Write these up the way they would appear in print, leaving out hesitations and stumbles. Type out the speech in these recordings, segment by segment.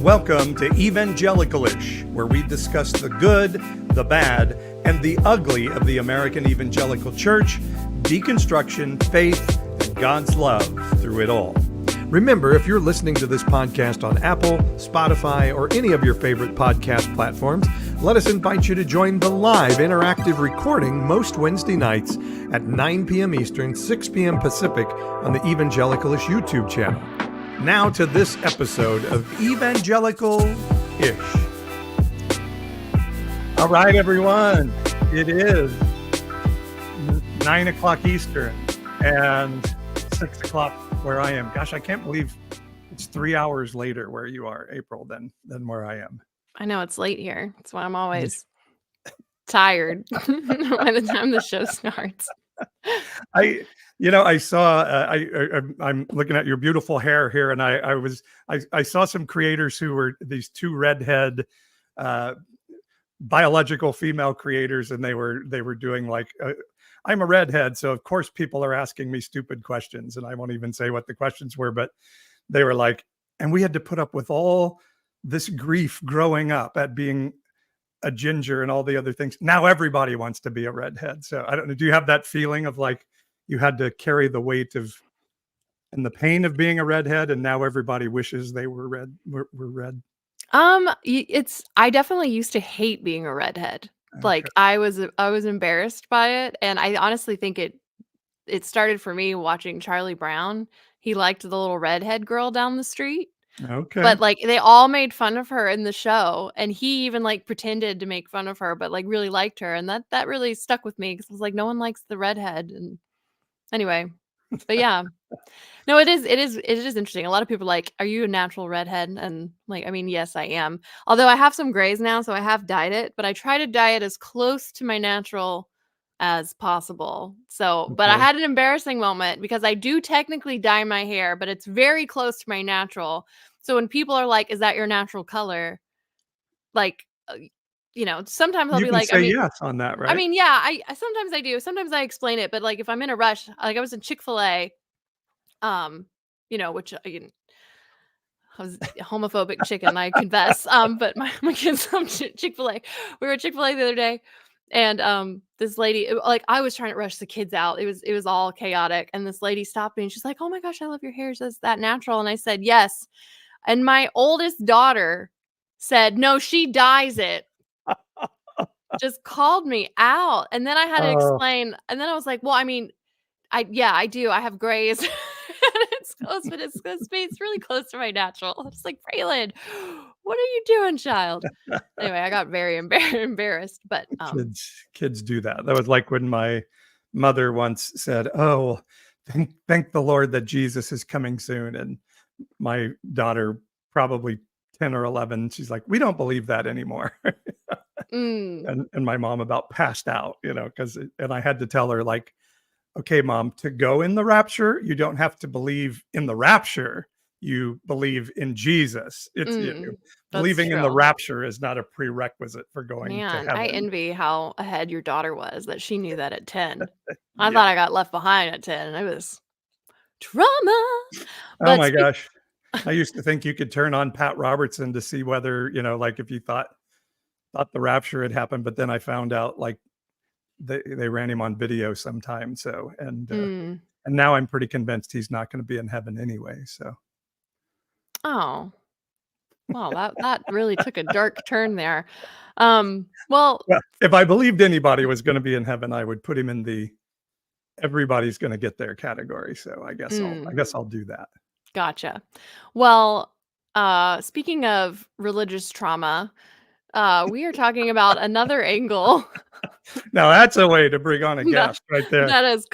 Welcome to Evangelical-ish, where we discuss the good, the bad, and the ugly of the American evangelical church, deconstruction, faith, and God's love through it all. Remember, if you're listening to this podcast on Apple, Spotify, or any of your favorite podcast platforms, let us invite you to join the live interactive recording most Wednesday nights at 9 p.m. Eastern, 6 p.m. Pacific on the Evangelical-ish YouTube channel. Now to this episode of Evangelical-ish. All right, everyone. It is 9 o'clock Eastern and 6 o'clock where I am. Gosh, I can't believe it's 3 hours later where you are, April, than where I am. I know it's late here. That's why I'm always tired by the time the show starts. I saw. I'm looking at your beautiful hair here, and I saw some creators who were these two redhead, biological female creators, and they were doing like, I'm a redhead, so of course people are asking me stupid questions, and I won't even say what the questions were, but they were like, and we had to put up with all this grief growing up at being a ginger and all the other things. Now everybody wants to be a redhead. So I don't know. Do you have that feeling of like you had to carry the weight of and the pain of being a redhead, and now everybody wishes they were red? Were red. I definitely used to hate being a redhead. Okay. Like I was embarrassed by it, and I honestly think it started for me watching Charlie Brown. He liked the little redhead girl down the street. Okay. But like they all made fun of her in the show, and he even like pretended to make fun of her, but like really liked her, and that really stuck with me because I was like, no one likes the redhead. And anyway, but yeah, no, it is interesting. A lot of people are like, are you a natural redhead? And like, I mean, yes, I am. Although I have some grays now, so I have dyed it, but I try to dye it as close to my natural as possible. So, but I Okay. had an embarrassing moment because I do technically dye my hair, but it's very close to my natural. So when people are like, "Is that your natural color?" Like, sometimes I'll You be can like, say yes on that, right? I mean, yeah, I sometimes I do. Sometimes I explain it, but like if I'm in a rush, like I was in Chick-fil-A, which I was a homophobic chicken, I confess. But my kids love Chick-fil-A. We were at Chick-fil-A the other day, and this lady, like I was trying to rush the kids out. It was all chaotic, and this lady stopped me and she's like, "Oh my gosh, I love your hair. Is that natural?" And I said, "Yes." And my oldest daughter said, "No, she dyes it." Just called me out. And then I had to Oh, explain. And then I was like, "Well, I mean, I do. I have grays." It's close, but it's really close to my natural. I'm just like, "Braylon, what are you doing, child?" Anyway, I got very embarrassed, but kids do that. That was like when my mother once said, "Oh, thank the Lord that Jesus is coming soon," and my daughter, probably 10 or 11, she's like, "We don't believe that anymore." mm, And my mom about passed out, and I had to tell her like, "Okay, mom, to go in the rapture, you don't have to believe in the rapture. You believe in Jesus. that's Believing in the true. rapture is not a prerequisite for going to Man, I heaven." envy how ahead your daughter was that she knew that at 10. I Yeah. thought I got left behind at 10. It was trauma. Oh But my gosh. I used to think you could turn on Pat Robertson to see whether, like if you thought the rapture had happened, but then I found out like they ran him on video sometime. So, mm, and now I'm pretty convinced he's not going to be in heaven anyway. So, oh, well, that really took a dark turn there. Well, well, if I believed anybody was going to be in heaven, I would put him in the everybody's going to get their category. So I mm, guess I'll do that. gotcha. Well, speaking of religious trauma, we are talking about another angle Now that's a way to bring on a that guest right there. that has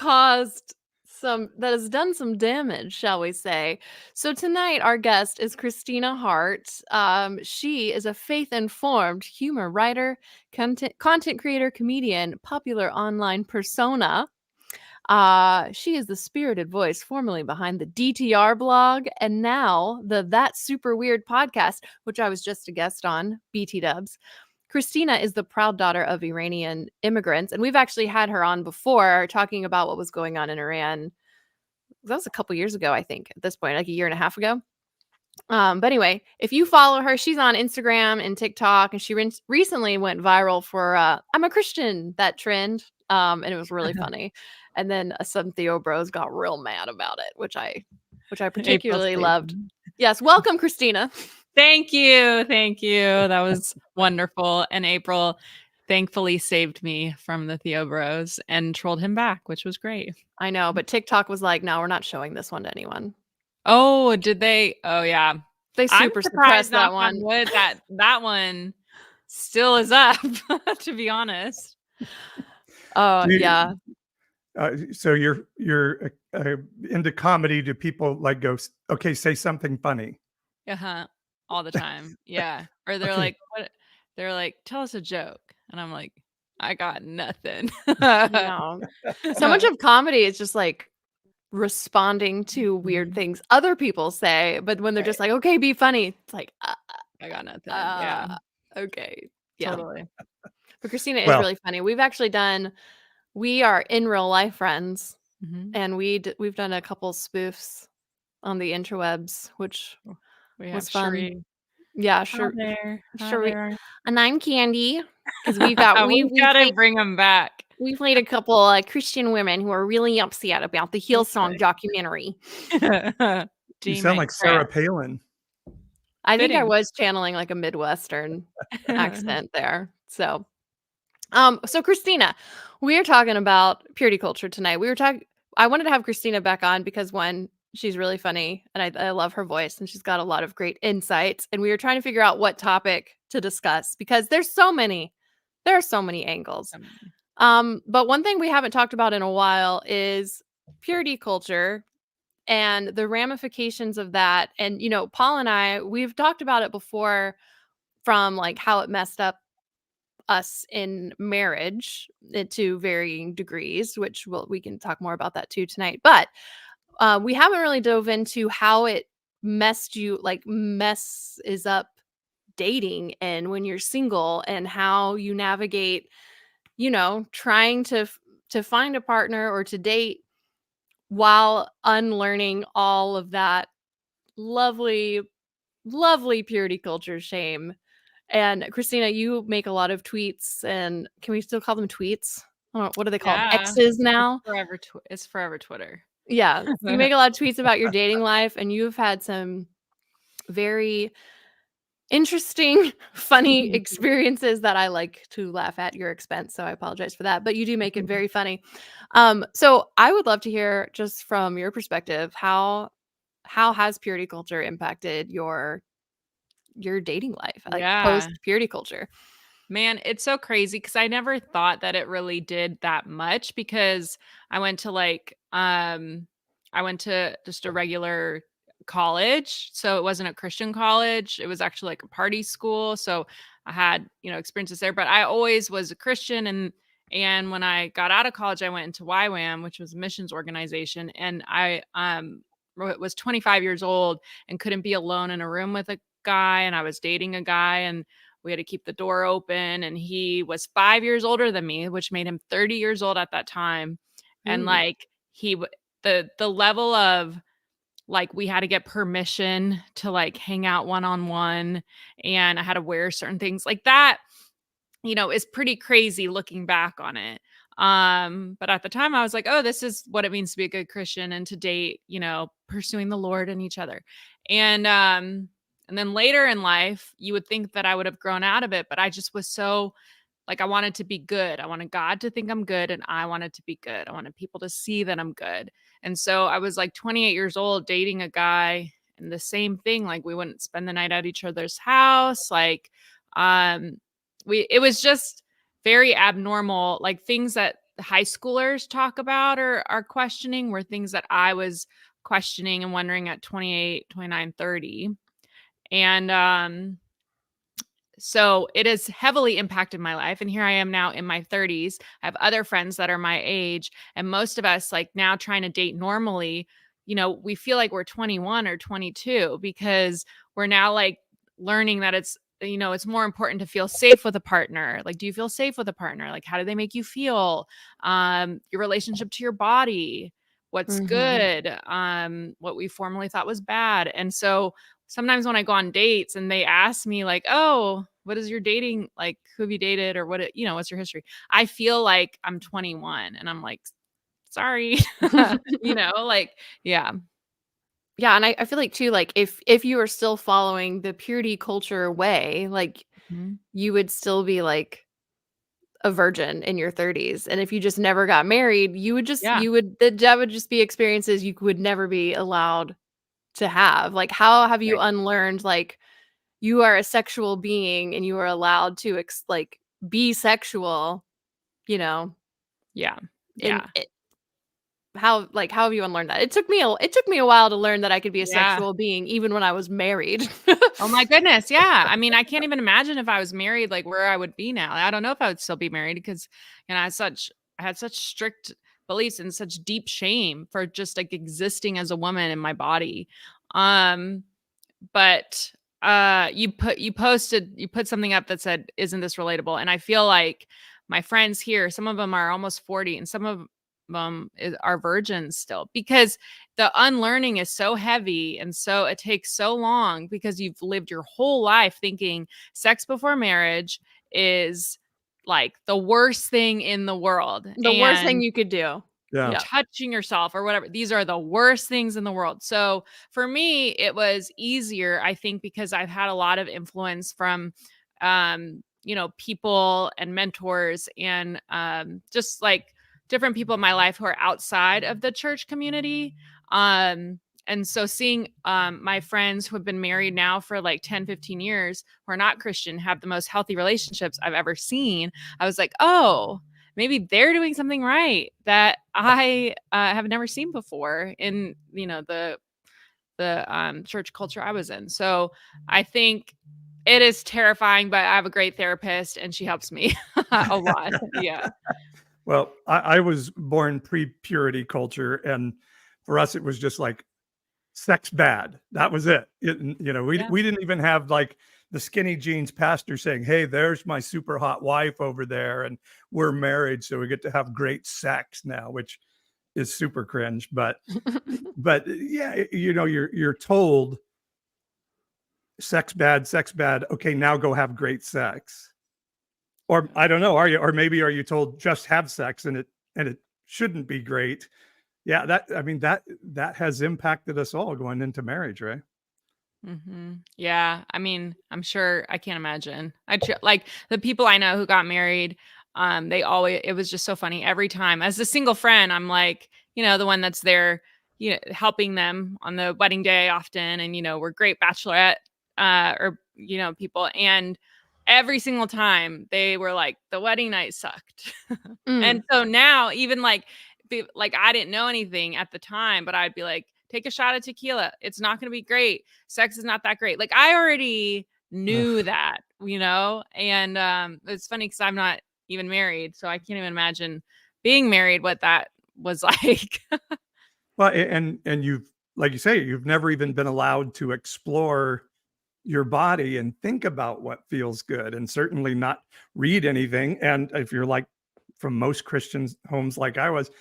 done some damage, shall we say. So tonight our guest is Kristina Hart. She is a faith-informed humor writer, content creator, comedian, popular online persona. She is the spirited voice formerly behind the DTR blog and now the That's Super Weird podcast, which I was just a guest on, BT Dubs. Christina is the proud daughter of Iranian immigrants, and we've actually had her on before talking about what was going on in Iran. That was a couple years ago, I think, at this point, like a year and a half ago. But anyway, if you follow her, she's on Instagram and TikTok, and she recently went viral for "I'm a Christian," that trend, and it was really funny. And then some Theo bros got real mad about it, which I April particularly saved loved. me. Yes, welcome, Christina. Thank you. Thank you. That was wonderful. And April thankfully saved me from the Theo bros and trolled him back, which was great. I know, but TikTok was like, "No, we're not showing this one to anyone." Oh, did they? Oh, yeah. They I'm super surprised, suppressed that knock on one. wood, that one still is up, to be honest. Oh, Do you- yeah. So you're into comedy. Do people like go, okay, say something funny? Uh-huh. All the time. Yeah. Or they're Okay. like, what? They're like, tell us a joke. And I'm like, I got nothing. No. So much of comedy is just like responding to weird things other people say, but when they're just like, okay, be funny, it's like, I got nothing. Yeah. okay. Yeah. Totally. But Christina is Well- really funny. We are in real life friends, Mhm. and we've done a couple spoofs on the interwebs, which We have was fun. Cherie. Yeah, Hi sure. there. Sure. Hi there. And I'm Candy, because we've got we gotta bring them back. we played a couple Christian women who are really upset about the Hillsong documentary. You sound like Sarah Palin. I think I Fitting. was channeling like a Midwestern accent there. So Christina, we are talking about purity culture tonight. I wanted to have Christina back on because one, she's really funny and I love her voice and she's got a lot of great insights. And we were trying to figure out what topic to discuss because there are so many angles. But one thing we haven't talked about in a while is purity culture and the ramifications of that. And, Paul and I, we've talked about it before from like how it messed up us in marriage to varying degrees, which we can talk more about that too tonight. But we haven't really dove into how it messes up dating and when you're single and how you navigate, trying to find a partner or to date while unlearning all of that lovely, lovely purity culture shame. And Christina, you make a lot of tweets, and can we still call them tweets? I don't know, what do they call them? Yeah. X's now? It's forever Twitter. Yeah. You make a lot of tweets about your dating life, and you've had some very interesting, funny experiences that I like to laugh at your expense. So I apologize for that, but you do make it very funny. So I would love to hear just from your perspective, how has purity culture impacted your dating life, like post purity culture? Man, it's so crazy because I never thought that it really did that much because I went to just a regular college. So it wasn't a Christian college. It was actually like a party school. So I had, experiences there, but I always was a Christian. And when I got out of college, I went into YWAM, which was a missions organization. And I was 25 years old and couldn't be alone in a room with a guy. And I was dating a guy and we had to keep the door open. And he was 5 years older than me, which made him 30 years old at that time. And like the level of like we had to get permission to like hang out one-on-one and I had to wear certain things like that, is pretty crazy looking back on it. But at the time I was like, oh, this is what it means to be a good Christian and to date, pursuing the Lord and each other. And then later in life, you would think that I would have grown out of it, but I just was so like, I wanted to be good. I wanted God to think I'm good and I wanted to be good. I wanted people to see that I'm good. And so I was like 28 years old dating a guy and the same thing, like we wouldn't spend the night at each other's house. Like, it was just very abnormal. Like things that high schoolers talk about or are questioning were things that I was questioning and wondering at 28, 29, 30. And, so it has heavily impacted my life. And here I am now in my 30s. I have other friends that are my age. And most of us like now trying to date normally, we feel like we're 21 or 22 because we're now like learning that it's more important to feel safe with a partner. Like, do you feel safe with a partner? Like, how do they make you feel? Your relationship to your body, what's good, what we formerly thought was bad. And so sometimes when I go on dates and they ask me like, oh, what is your dating? Like, who have you dated or what's your history? I feel like I'm 21 and I'm like, sorry, like, yeah. Yeah, and I feel like too, like if you are still following the purity culture way, like Mhm. you would still be like a virgin in your 30s. And if you just never got married, Yeah. that would just be experiences you would never be allowed to have. Like, how have you Right. unlearned, like, you are a sexual being and you are allowed to like be sexual, you know, Yeah. and Yeah. how have you unlearned that? It took me a while to learn that I could be a Yeah. sexual being even when I was married. Oh my goodness. Yeah. I mean, I can't even imagine if I was married, like where I would be now. I don't know if I would still be married because, I had such strict beliefs and such deep shame for just like existing as a woman in my body. Um, but you put something up that said, isn't this relatable? And I feel like my friends here, some of them are almost 40 and some of them are virgins still, because the unlearning is so heavy and so it takes so long because you've lived your whole life thinking sex before marriage is like the worst thing in the world, The worst thing and you could do. Yeah. Yeah. touching yourself or whatever. These are the worst things in the world. So for me, it was easier, I think, because I've had a lot of influence from, people and mentors and just like different people in my life who are outside of the church community. And so seeing my friends who have been married now for like 10, 15 years who are not Christian have the most healthy relationships I've ever seen, I was like, oh, maybe they're doing something right that I have never seen before in the church culture I was in. So I think it is terrifying, but I have a great therapist and she helps me a lot. Yeah. Well, I was born pre-purity culture, and for us, it was just like sex bad. That was it. We Yeah. we didn't even have like the skinny jeans pastor saying, "Hey, there's my super hot wife over there, and we're married, so we get to have great sex now," which is super cringe. But yeah, you're told sex bad, sex bad. Okay, now go have great sex. Or I don't know, are you? Or maybe are you told just have sex and it shouldn't be great? Yeah, that has impacted us all going into marriage, right? Yeah. I mean, I'm sure I can't imagine. Like the people I know who got married, it was just so funny every time. As a single friend, I'm like, the one that's there, helping them on the wedding day often. And, we're great bachelorette, people. And every single time they were like, the wedding night sucked. And Mm. so now even like I didn't know anything at the time, but I'd be like, take a shot of tequila. It's not going to be great. Sex is not that great. Like I already knew that, and it's funny because I'm not even married. So I can't even imagine being married, what that was like. Well, and you've, like you say, you've never even been allowed to explore your body and think about what feels good, and certainly not read anything. And if you're like from most Christian homes like I was,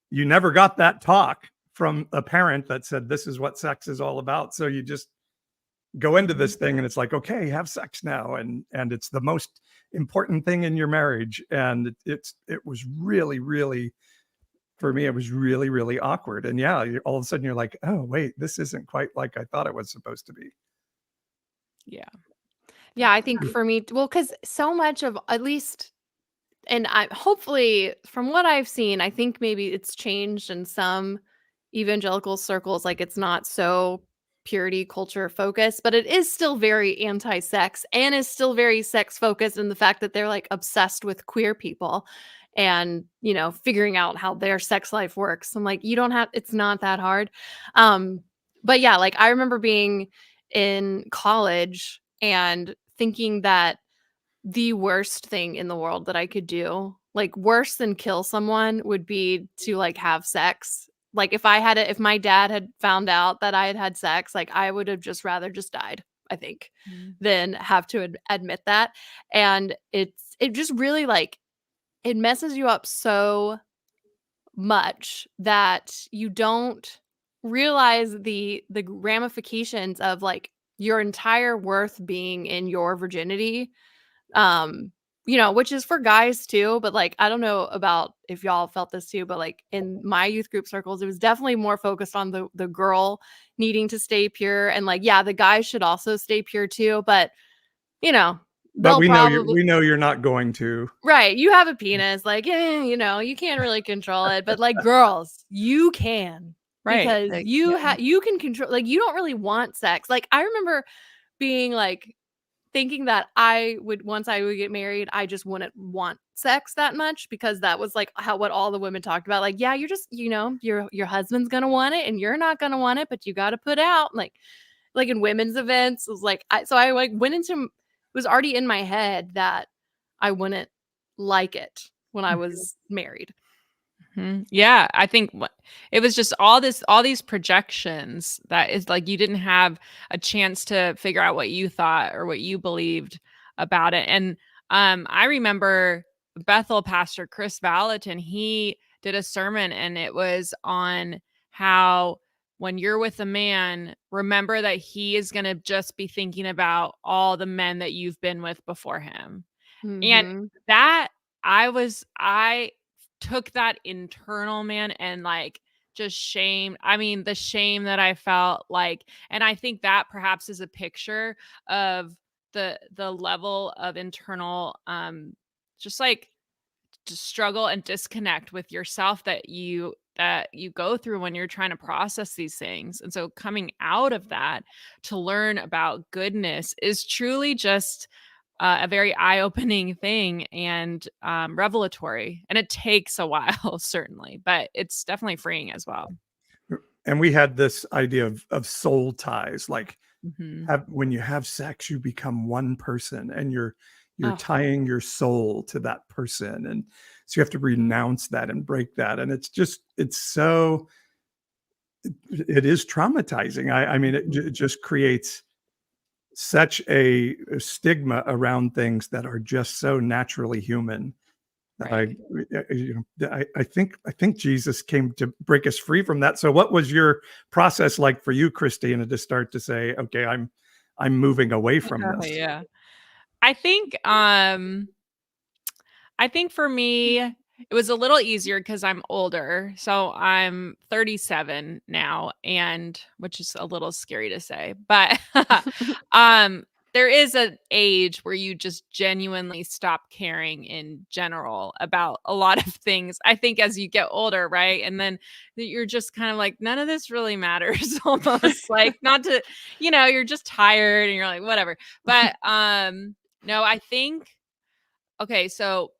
you never got that talk from a parent that said this is what sex is all about. So you just go into this thing and it's like, okay, have sex now, and it's the most important thing in your marriage. And it was really, really, for me, it was really, really awkward. And yeah, all of a sudden you're like, oh wait, this isn't quite like I thought it was supposed to be. Yeah. Yeah, I think for me, well, because so much of, at least, and I hopefully from what I've seen, I think maybe it's changed in some evangelical circles. Like it's not so purity culture focused, but it is still very anti-sex and is still very sex focused in the fact that they're like obsessed with queer people and figuring out how their sex life works. I'm like, it's not that hard. But yeah, like I remember being in college and thinking that the worst thing in the world that I could do, like worse than kill someone, would be to like have sex. Like if my dad had found out that I had had sex, like I would have just rather just died, I think, than have to admit that. And it just really like, it messes you up so much that you don't realize the ramifications of like your entire worth being in your virginity. Which is for guys too, but like I don't know about if y'all felt this too, but like in my youth group circles, it was definitely more focused on the girl needing to stay pure, and like yeah, the guys should also stay pure too, but But they'll probably we know you're not going to. right. You have a penis, like you can't really control it, but like girls, you can Right. because Like, you can control. Like you don't really want sex. Like I remember being like thinking that once I would get married, I just wouldn't want sex that much because that was like what all the women talked about. Like, yeah, you're just, your husband's gonna want it and you're not gonna want it, but you got to put out like in women's events. It was like I like went into, it was already in my head that I wouldn't like it when I was married. Yeah, I think it was just all these projections that is like you didn't have a chance to figure out what you thought or what you believed about it. And I remember Bethel pastor Chris Valentin, he did a sermon and it was on how when you're with a man, remember that he is going to just be thinking about all the men that you've been with before him. And Mm-hmm. that I took that internal, man, and like just shame. I mean, the shame that I felt like, and I think that perhaps is a picture of the level of internal just like just struggle and disconnect with yourself that you go through when you're trying to process these things. And so coming out of that to learn about goodness is truly just a very eye-opening thing and revelatory. And it takes a while, certainly, but it's definitely freeing as well. And we had this idea of soul ties, like Mhm. when you have sex, you become one person and you're Oh. tying your soul to that person. And so you have to renounce that and break that. And it is traumatizing. I mean, it just creates such a stigma around things that are just so naturally human. Right. I think Jesus came to break us free from that. So what was your process like for you, Christina, to start to say, okay, I'm moving away from Oh, this? yeah. I think for me, it was a little easier because I'm older. So I'm 37 now, and which is a little scary to say, but there is an age where you just genuinely stop caring in general about a lot of things. I think as you get older, right? And then you're just kind of like, none of this really matters almost like not to, you're just tired and you're like, whatever. But no, I think, okay, so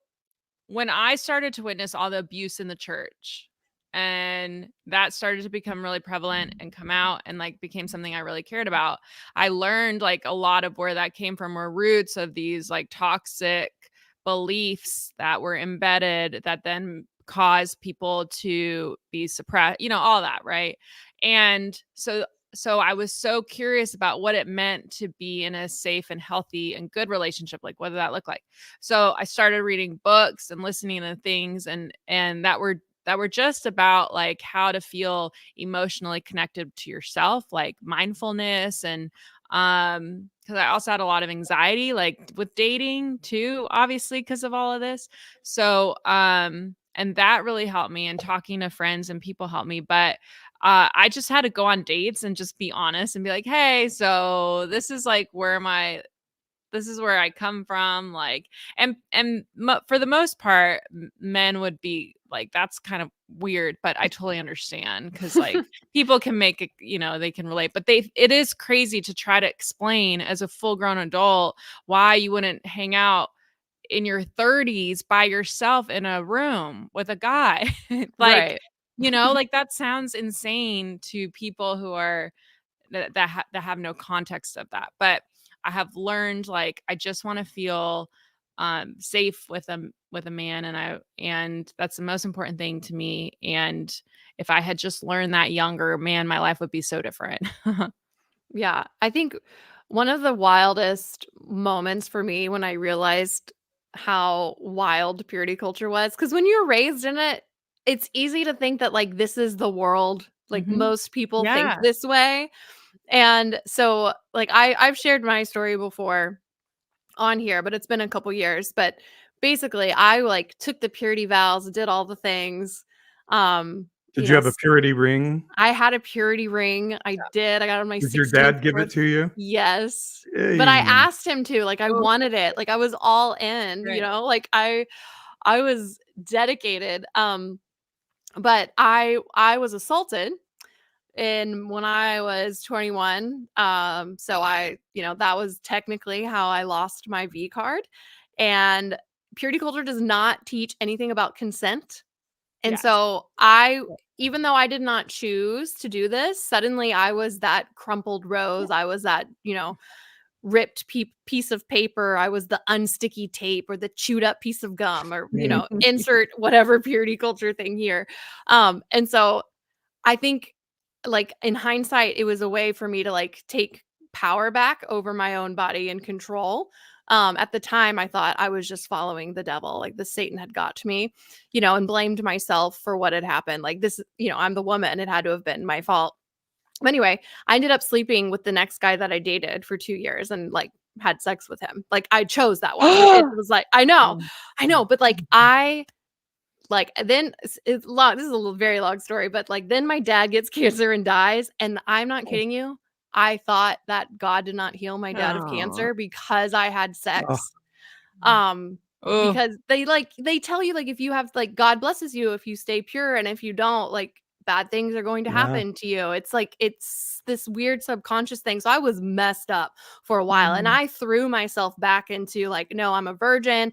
when I started to witness all the abuse in the church and that started to become really prevalent and come out and like became something I really cared about, I learned like a lot of where that came from were roots of these like toxic beliefs that were embedded that then cause people to be suppressed, all that, right? And so I was so curious about what it meant to be in a safe and healthy and good relationship, like what did that look like? So I started reading books and listening to things and that were just about like how to feel emotionally connected to yourself, like mindfulness and because I also had a lot of anxiety like with dating too, obviously because of all of this. So and that really helped me, and talking to friends and people helped me. But I just had to go on dates and just be honest and be like, hey, so this is like this is where I come from. Like, and for the most part, men would be like, that's kind of weird, but I totally understand because like people can make it, they can relate, but it is crazy to try to explain as a full grown adult why you wouldn't hang out in your 30s by yourself in a room with a guy. Like, Right. like that sounds insane to people who are that have no context of that. But I have learned like I just want to feel safe with a man, and that's the most important thing to me. And if I had just learned that younger, man, my life would be so different. Yeah, I think one of the wildest moments for me when I realized how wild purity culture was, because when you're raised in it, it's easy to think that like this is the world, like Mhm. most people think Yeah. this way. And so like I've shared my story before on here, but it's been a couple years. But basically I like took the purity vows, did all the things. Did You you know, have a purity ring? I had a purity ring. I did. I got it on my Did your 16th dad give it birthday. to you? Yes. But I Hey. asked him to, like I Oh, wanted it. Like I was all in, right. like I was dedicated. But I was assaulted when I was 21. So that was technically how I lost my V card. And purity culture does not teach anything about consent. And Yes. so even though I did not choose to do this, suddenly I was that crumpled rose. I was that, ripped piece of paper. I was the unsticky tape or the chewed up piece of gum or, Mm. insert whatever purity culture thing here. And so I think like in hindsight, it was a way for me to like take power back over my own body and control. At the time, I thought I was just following the devil, like the Satan had got to me, and blamed myself for what had happened. Like this, I'm the woman. It had to have been my fault. But anyway, I ended up sleeping with the next guy that I dated for 2 years and like had sex with him. Like I chose that one. It was like, I know, but then it's long. This is a very long story, but like then my dad gets cancer and dies, and I'm not kidding you. I thought that God did not heal my dad of Aw. cancer because I had Oh, sex. Oh, Because they tell you like if you have like God blesses you if you stay pure, and if you don't, like bad things are going to yeah. happen to you. It's like it's this weird subconscious thing. So I was messed up for a while, and Mhm. I threw myself back into like, no, I'm a virgin,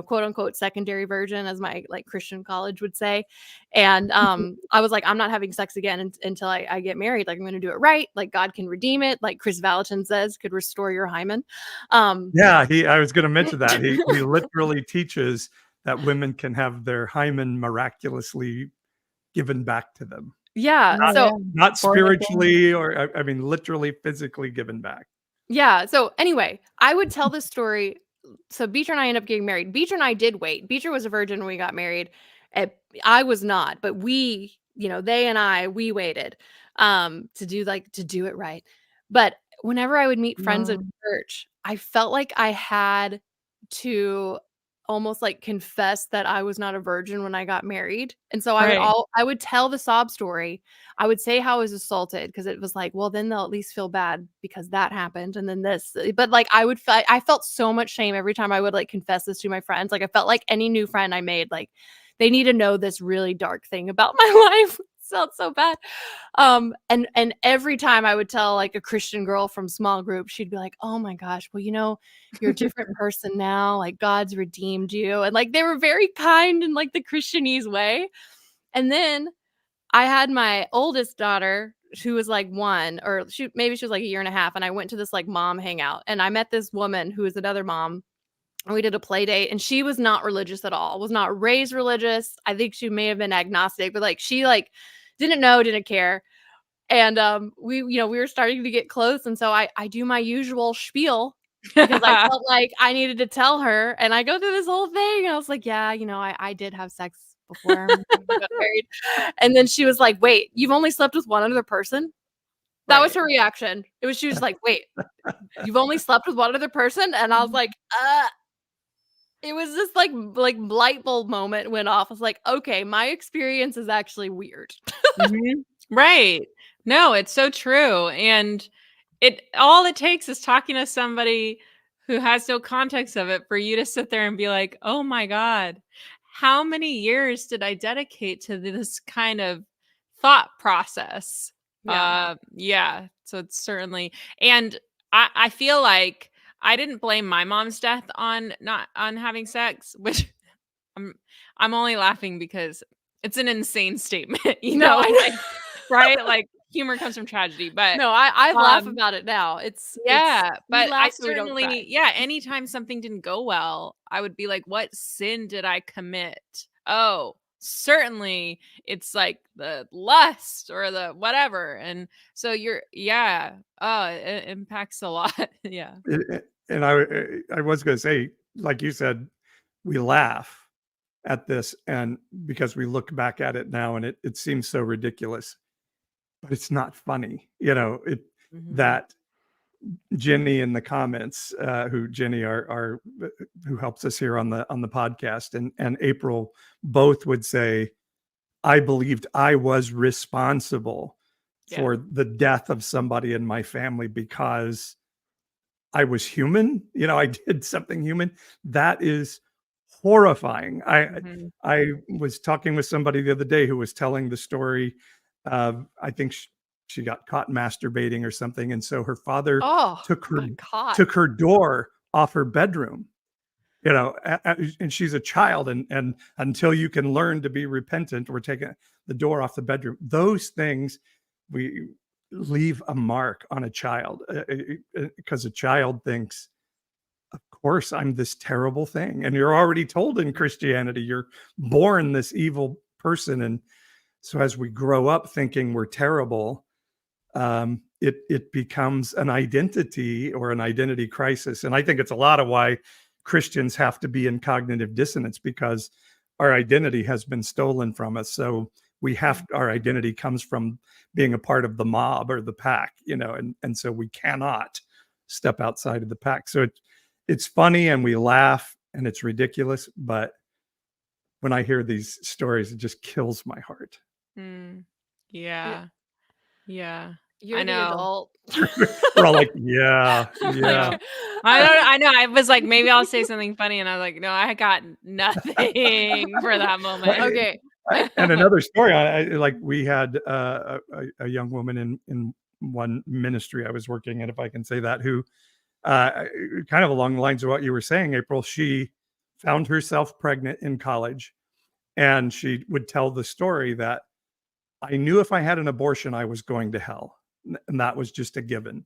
quote unquote secondary virgin, as my like Christian college would say. And I was like, I'm not having sex again until I get married. Like I'm going to do it right. Like God can redeem it. Like Chris Valentin says, could restore your hymen. Yeah, I was gonna mention that. He literally teaches that women can have their hymen miraculously given back to them. Yeah. Oh, So yeah. Not For the family. spiritually or I mean, literally physically given back. Yeah. So anyway, I would tell this story. So Beecher and I ended up getting married. Beecher and I did wait. Beecher was a virgin when we got married. And I was not, but they and we waited to do it right. But whenever I would meet friends at No. church, I felt like I had to almost like confess that I was not a virgin when I got married. And so Right. I would tell the sob story. I would say how I was assaulted because it was like, well, then they'll at least feel bad because that happened. And then this, but like I felt so much shame every time I would like confess this to my friends. Like I felt like any new friend I made, like they need to know this really dark thing about my life. It felt so bad. And every time I would tell like a Christian girl from small group, she'd be like, oh my gosh, well, you're a different person now. Like God's redeemed you. And like they were very kind in like the Christianese way. And then I had my oldest daughter who was like maybe she was like a year and a half. And I went to this like mom hangout and I met this woman who was another mom. And we did a play date and she was not religious at all, was not raised religious. I think she may have been agnostic, but like she like didn't know, didn't care. And we were starting to get close. And so I do my usual spiel because I felt like I needed to tell her. And I go through this whole thing. And I was like, yeah, I did have sex before we got married. And then she was like, wait, you've only slept with one other person? That was Right. her reaction. She was like, wait, you've only slept with one other person? And I was like, it was this like light bulb moment went off. I was like, okay, my experience is actually weird. Mhm. Right. No, it's so true. And it takes is talking to somebody who has no context of it for you to sit there and be like, "Oh my God, how many years did I dedicate to this kind of thought process?" Yeah. Yeah. So it's certainly, and I feel like I didn't blame my mom's death on not on having sex, which I'm I'm only laughing because it's an insane statement, No, I like, right? Like humor comes from tragedy, but no, I laugh um about it now. It's yeah, we but I laugh so we don't cry. certainly, yeah, anytime something didn't go well, I would be like, what sin did I commit? Oh, certainly it's like the lust or the whatever. And so it impacts a lot. Yeah. And I was gonna say, like you said, we laugh at this and because we look back at it now and it seems so ridiculous. but it's not funny. It Mhm. that Jenny in the comments, who Jenny are who helps us here on the podcast, and April both would say, I believed I was responsible Yeah. for the death of somebody in my family because I was human. I did something human. That is horrifying. Mhm. I was talking with somebody the other day who was telling the story of, I think she got caught masturbating or something, and so her father Oh, took her got caught. took her door off her bedroom. And she's a child, and until you can learn to be repentant, we're taking the door off the bedroom. Those things we leave a mark on a child, because a child thinks, of course, I'm this terrible thing. And you're already told in Christianity, you're born this evil person. And so as we grow up thinking we're terrible, it becomes an identity or an identity crisis. And I think it's a lot of why Christians have to be in cognitive dissonance, because our identity has been stolen from us. So our identity comes from being a part of the mob or the pack, and so we cannot step outside of the pack. So it's funny and we laugh and it's ridiculous, but when I hear these stories, it just kills my heart. Mm. Yeah. Yeah. You're I the know. adult. We're all like, yeah. Like, I know. I was like, maybe I'll say something funny, and I was like, no, I got nothing for that moment. Okay. And another story, like we had a young woman in one ministry I was working in, if I can say that, who kind of along the lines of what you were saying, April, she found herself pregnant in college, and she would tell the story that I knew if I had an abortion, I was going to hell. And that was just a given.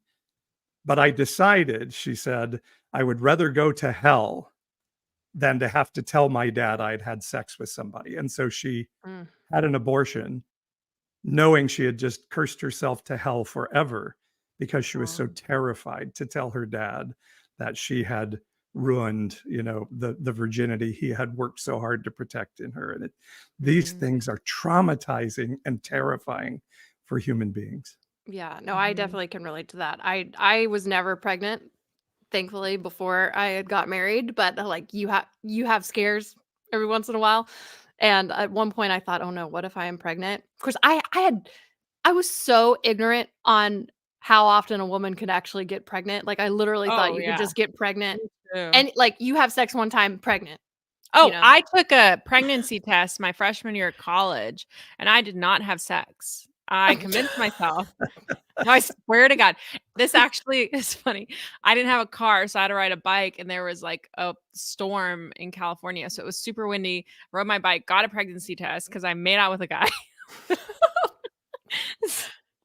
But I decided, she said, I would rather go to hell than to have to tell my dad I'd had sex with somebody. And so she had an abortion, knowing she had just cursed herself to hell forever, because she was so terrified to tell her dad that she had ruined, the virginity he had worked so hard to protect in her. And these things are traumatizing and terrifying for human beings. Yeah, no, I definitely can relate to that. I was never pregnant, thankfully, before I had got married, but like you have scares every once in a while. And at one point I thought, oh no, what if I am pregnant? Of course, I was so ignorant on how often a woman could actually get pregnant. Like I literally thought Oh, you could yeah. just get pregnant Too. and like you have sex one time, pregnant. Oh, know? I took a pregnancy test my freshman year at college, and I did not have sex. I convinced myself. No, I swear to God, this actually is funny. I didn't have a car, so I had to ride a bike, and there was like a storm in California, so it was super windy. Rode my bike, got a pregnancy test because I made out with a guy.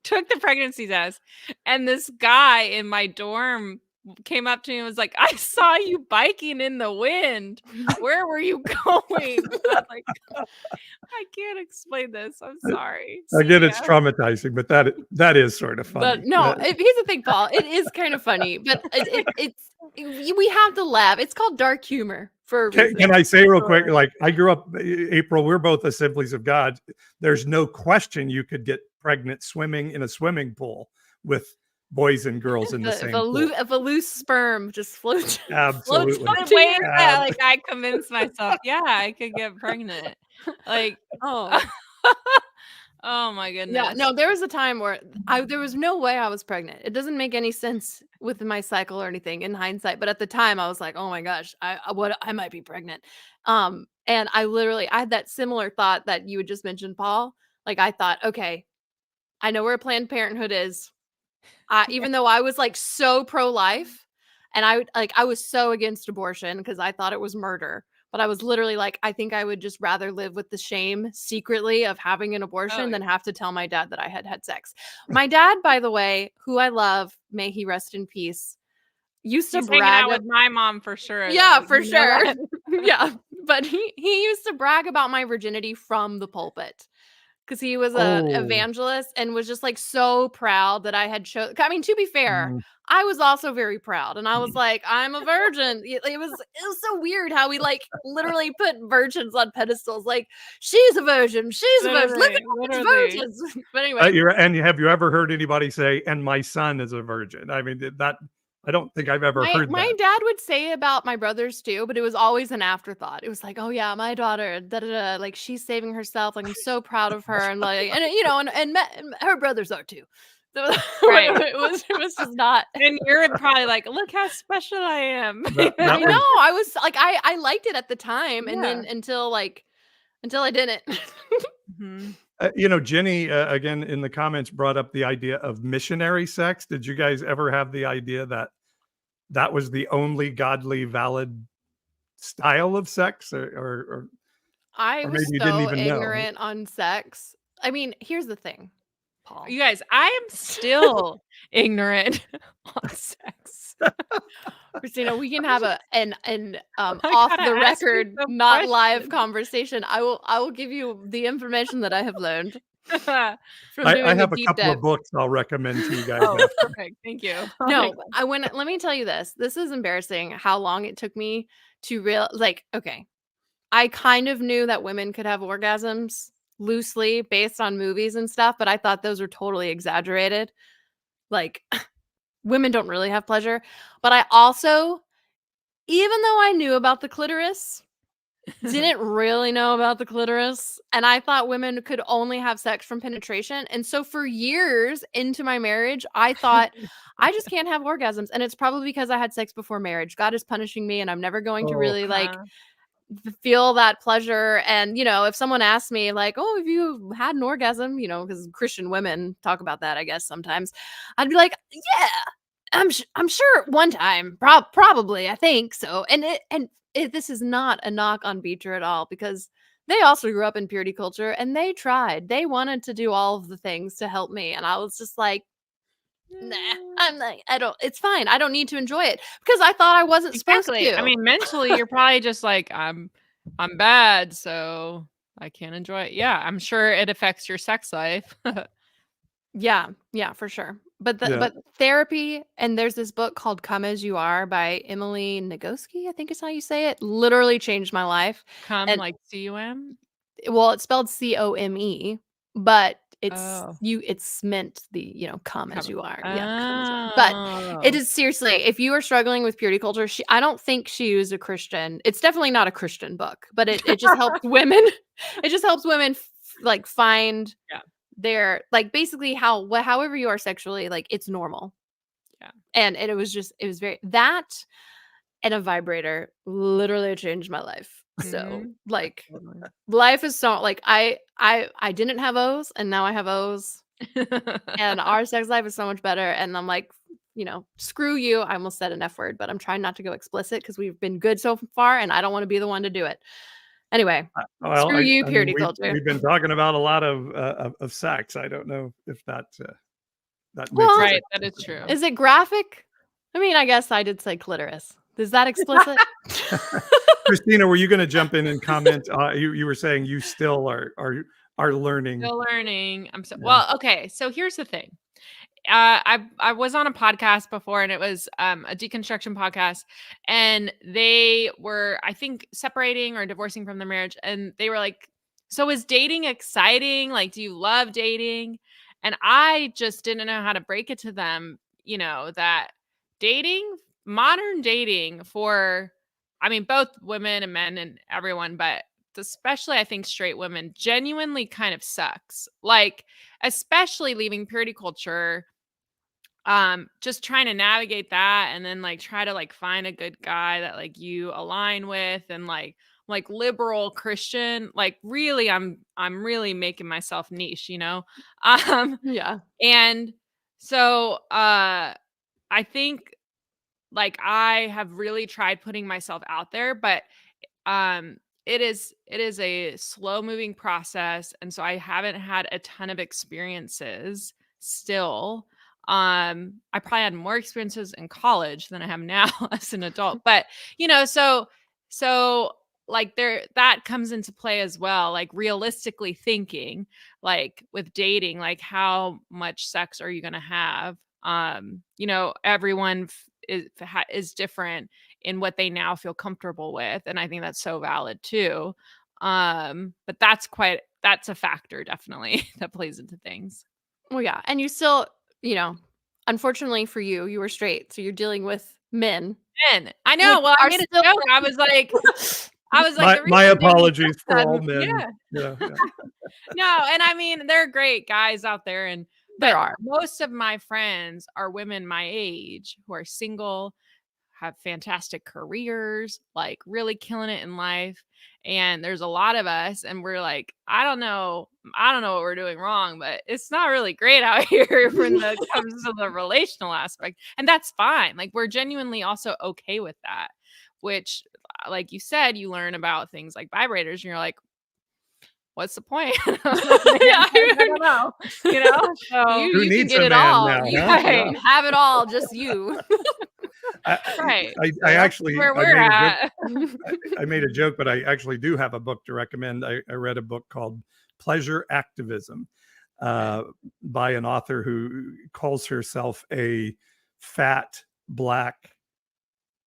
Took the pregnancy test, and this guy in my dorm came up to me and was like, I saw you biking in the wind. Where were you going? I was like, I can't explain this. I'm sorry. Again, See it's ya. traumatizing, but that is sort of funny. But no, here's the thing, Paul. It is kind of funny, but we have to laugh. It's called dark humor for a reason. Can I say real quick, like I grew up, April, we're both Assemblies of God. There's no question you could get pregnant swimming in a swimming pool with boys and girls in the same pool. If a loose sperm just floats, Absolutely. floats up The to way your that, like, I convinced myself, yeah, I could get pregnant. Like, oh. oh my goodness. Yeah, no, there was a time where there was no way I was pregnant. It doesn't make any sense with my cycle or anything in hindsight, but at the time I was like, "Oh my gosh, I might be pregnant." And I had that similar thought that you had just mentioned, Paul. Like I thought, "Okay, I know where Planned Parenthood is." Even though I was like so pro-life and I was so against abortion because I thought it was murder. But I was literally like, I think I would just rather live with the shame secretly of having an abortion than have to tell my dad that I had sex. My dad, by the way, who I love, may he rest in peace, used to He's hanging brag out with my mom for sure. Yeah, though. for You know sure. that? Yeah, but he used to brag about my virginity from the pulpit. because he was an Oh. evangelist and was just like so proud that I had chosen. I mean, to be fair, Mm. I was also very proud, and I was like, I'm a virgin. It was so weird how we like literally put virgins on pedestals. Like, she's a virgin, she's a virgin. Look at all these Literally. virgins. But anyway, And have you ever heard anybody say, "And my son is a virgin"? I mean, that I don't think I've ever heard my that. dad would say about my brothers too, but it was always an afterthought. It was like, oh yeah, my daughter, da da da, like she's saving herself. Like I'm so proud of her, and like, and you know, and her brothers are too. So Right. it was just not. And you're probably like, look how special I am. That I was know. I was like, I liked it at the time, and Yeah. then until I didn't. Mhm. Jenny, again in the comments brought up the idea of missionary sex. Did you guys ever have the idea that that was the only godly, valid style of sex, or I or was maybe you didn't so even know? ignorant on sex. I mean, here's the thing, Paul. You guys, I am still ignorant on sex. Christina, we can have an I off gotta the ask you record, some not live questions. conversation. I will give you the information that I have learned from I doing a have a deep couple dive. of books I'll recommend to you guys Oh, after. perfect. Thank you. No, let me tell you this. This is embarrassing how long it took me to okay, I kind of knew that women could have orgasms loosely based on movies and stuff, but I thought those were totally exaggerated. Like women don't really have pleasure, but I also, even though I knew about the clitoris, didn't really know about the clitoris, and I thought women could only have sex from penetration. And so for years into my marriage, I thought I just can't have orgasms, and it's probably because I had sex before marriage. God is punishing me, and I'm never going to Oh, really Uh-huh. feel that pleasure. And if someone asks me like, "Oh, have you had an orgasm?" Because Christian women talk about that, I guess sometimes, I'd be like, "Yeah, I'm sure one time, probably, I think so." This is not a knock on Beecher at all, because they also grew up in purity culture and they tried. They wanted to do all of the things to help me, and I was just like, nah. I'm like, I don't. It's fine. I don't need to enjoy it because I thought I wasn't supposed Exactly. to. I mean, mentally, you're probably just like, I'm bad, so I can't enjoy it. Yeah, I'm sure it affects your sex life. Yeah, for sure. But yeah. therapy, and there's this book called Come As You Are by Emily Nagoski, I think is how you say it, literally changed my life. Come And like CUM. well, it's spelled COME, but Oh, it's meant come as come. you are. Yeah, come as you are. But it Oh. is seriously, if you are struggling with purity culture, I don't think she was a Christian. It's definitely not a Christian book, but it just helps women. It just helps women like find Yeah. their, like, basically however you are sexually, like, it's normal. Yeah. And it was very that, and a vibrator literally changed my life. So Mhm. like Totally. life is so like I didn't have O's and now I have O's, and our sex life is so much better. And I'm like, screw you. I almost said an F word, but I'm trying not to go explicit because we've been good so far and I don't want to be the one to do it. Anyway, Well, screw you, I mean, purity culture. we've been talking about a lot of sex. I don't know if that makes Well, it Right, that is true. Is it graphic? I mean, I guess I did say clitoris. Is that explicit? Christina, were you going to jump in and comment? You were saying you still are learning. Still learning. Yeah. Well, okay. So here's the thing. I was on a podcast before, and it was a deconstruction podcast, and they were, I think, separating or divorcing from their marriage, and they were like, "So is dating exciting? Like, do you love dating?" And I just didn't know how to break it to them, that dating, modern dating for, I mean, both women and men and everyone, but especially I think straight women, genuinely kind of sucks. Like, especially leaving purity culture, just trying to navigate that, and then like try to like find a good guy that like you align with, and like liberal Christian, like really I'm really making myself niche, Yeah. and so I think like I have really tried putting myself out there, but it is a slow moving process, and so I haven't had a ton of experiences still. I probably had more experiences in college than I have now as an adult, but so like that comes into play as well, like realistically thinking, like with dating, like how much sex are you going to have? Everyone is different in what they now feel comfortable with, and I think that's so valid too. But that's a factor definitely that plays into things. Well, yeah. And you still, unfortunately for you, you were straight. So you're dealing with men. Men, I know. Well, I are made a still- joke. I was like, My the reason they apologies for accept all them- men. Yeah. Yeah, yeah. No, and I mean, there are great guys out there, and There but are. most of my friends are women my age who are single, have fantastic careers, like really killing it in life. And there's a lot of us, and we're like, I don't know what we're doing wrong, but it's not really great out here when it comes to the relational aspect. And that's fine. Like, we're genuinely also okay with that, which, like you said, you learn about things like vibrators, and you're like, what's the point? Yeah, I don't know. So You Who can needs get a it man all. now, You huh? can Yeah. have it all, just you. Right. I That's actually where I we're made a at. I made a joke, but I actually do have a book to recommend. I read a book called Pleasure Activism by an author who calls herself a fat black,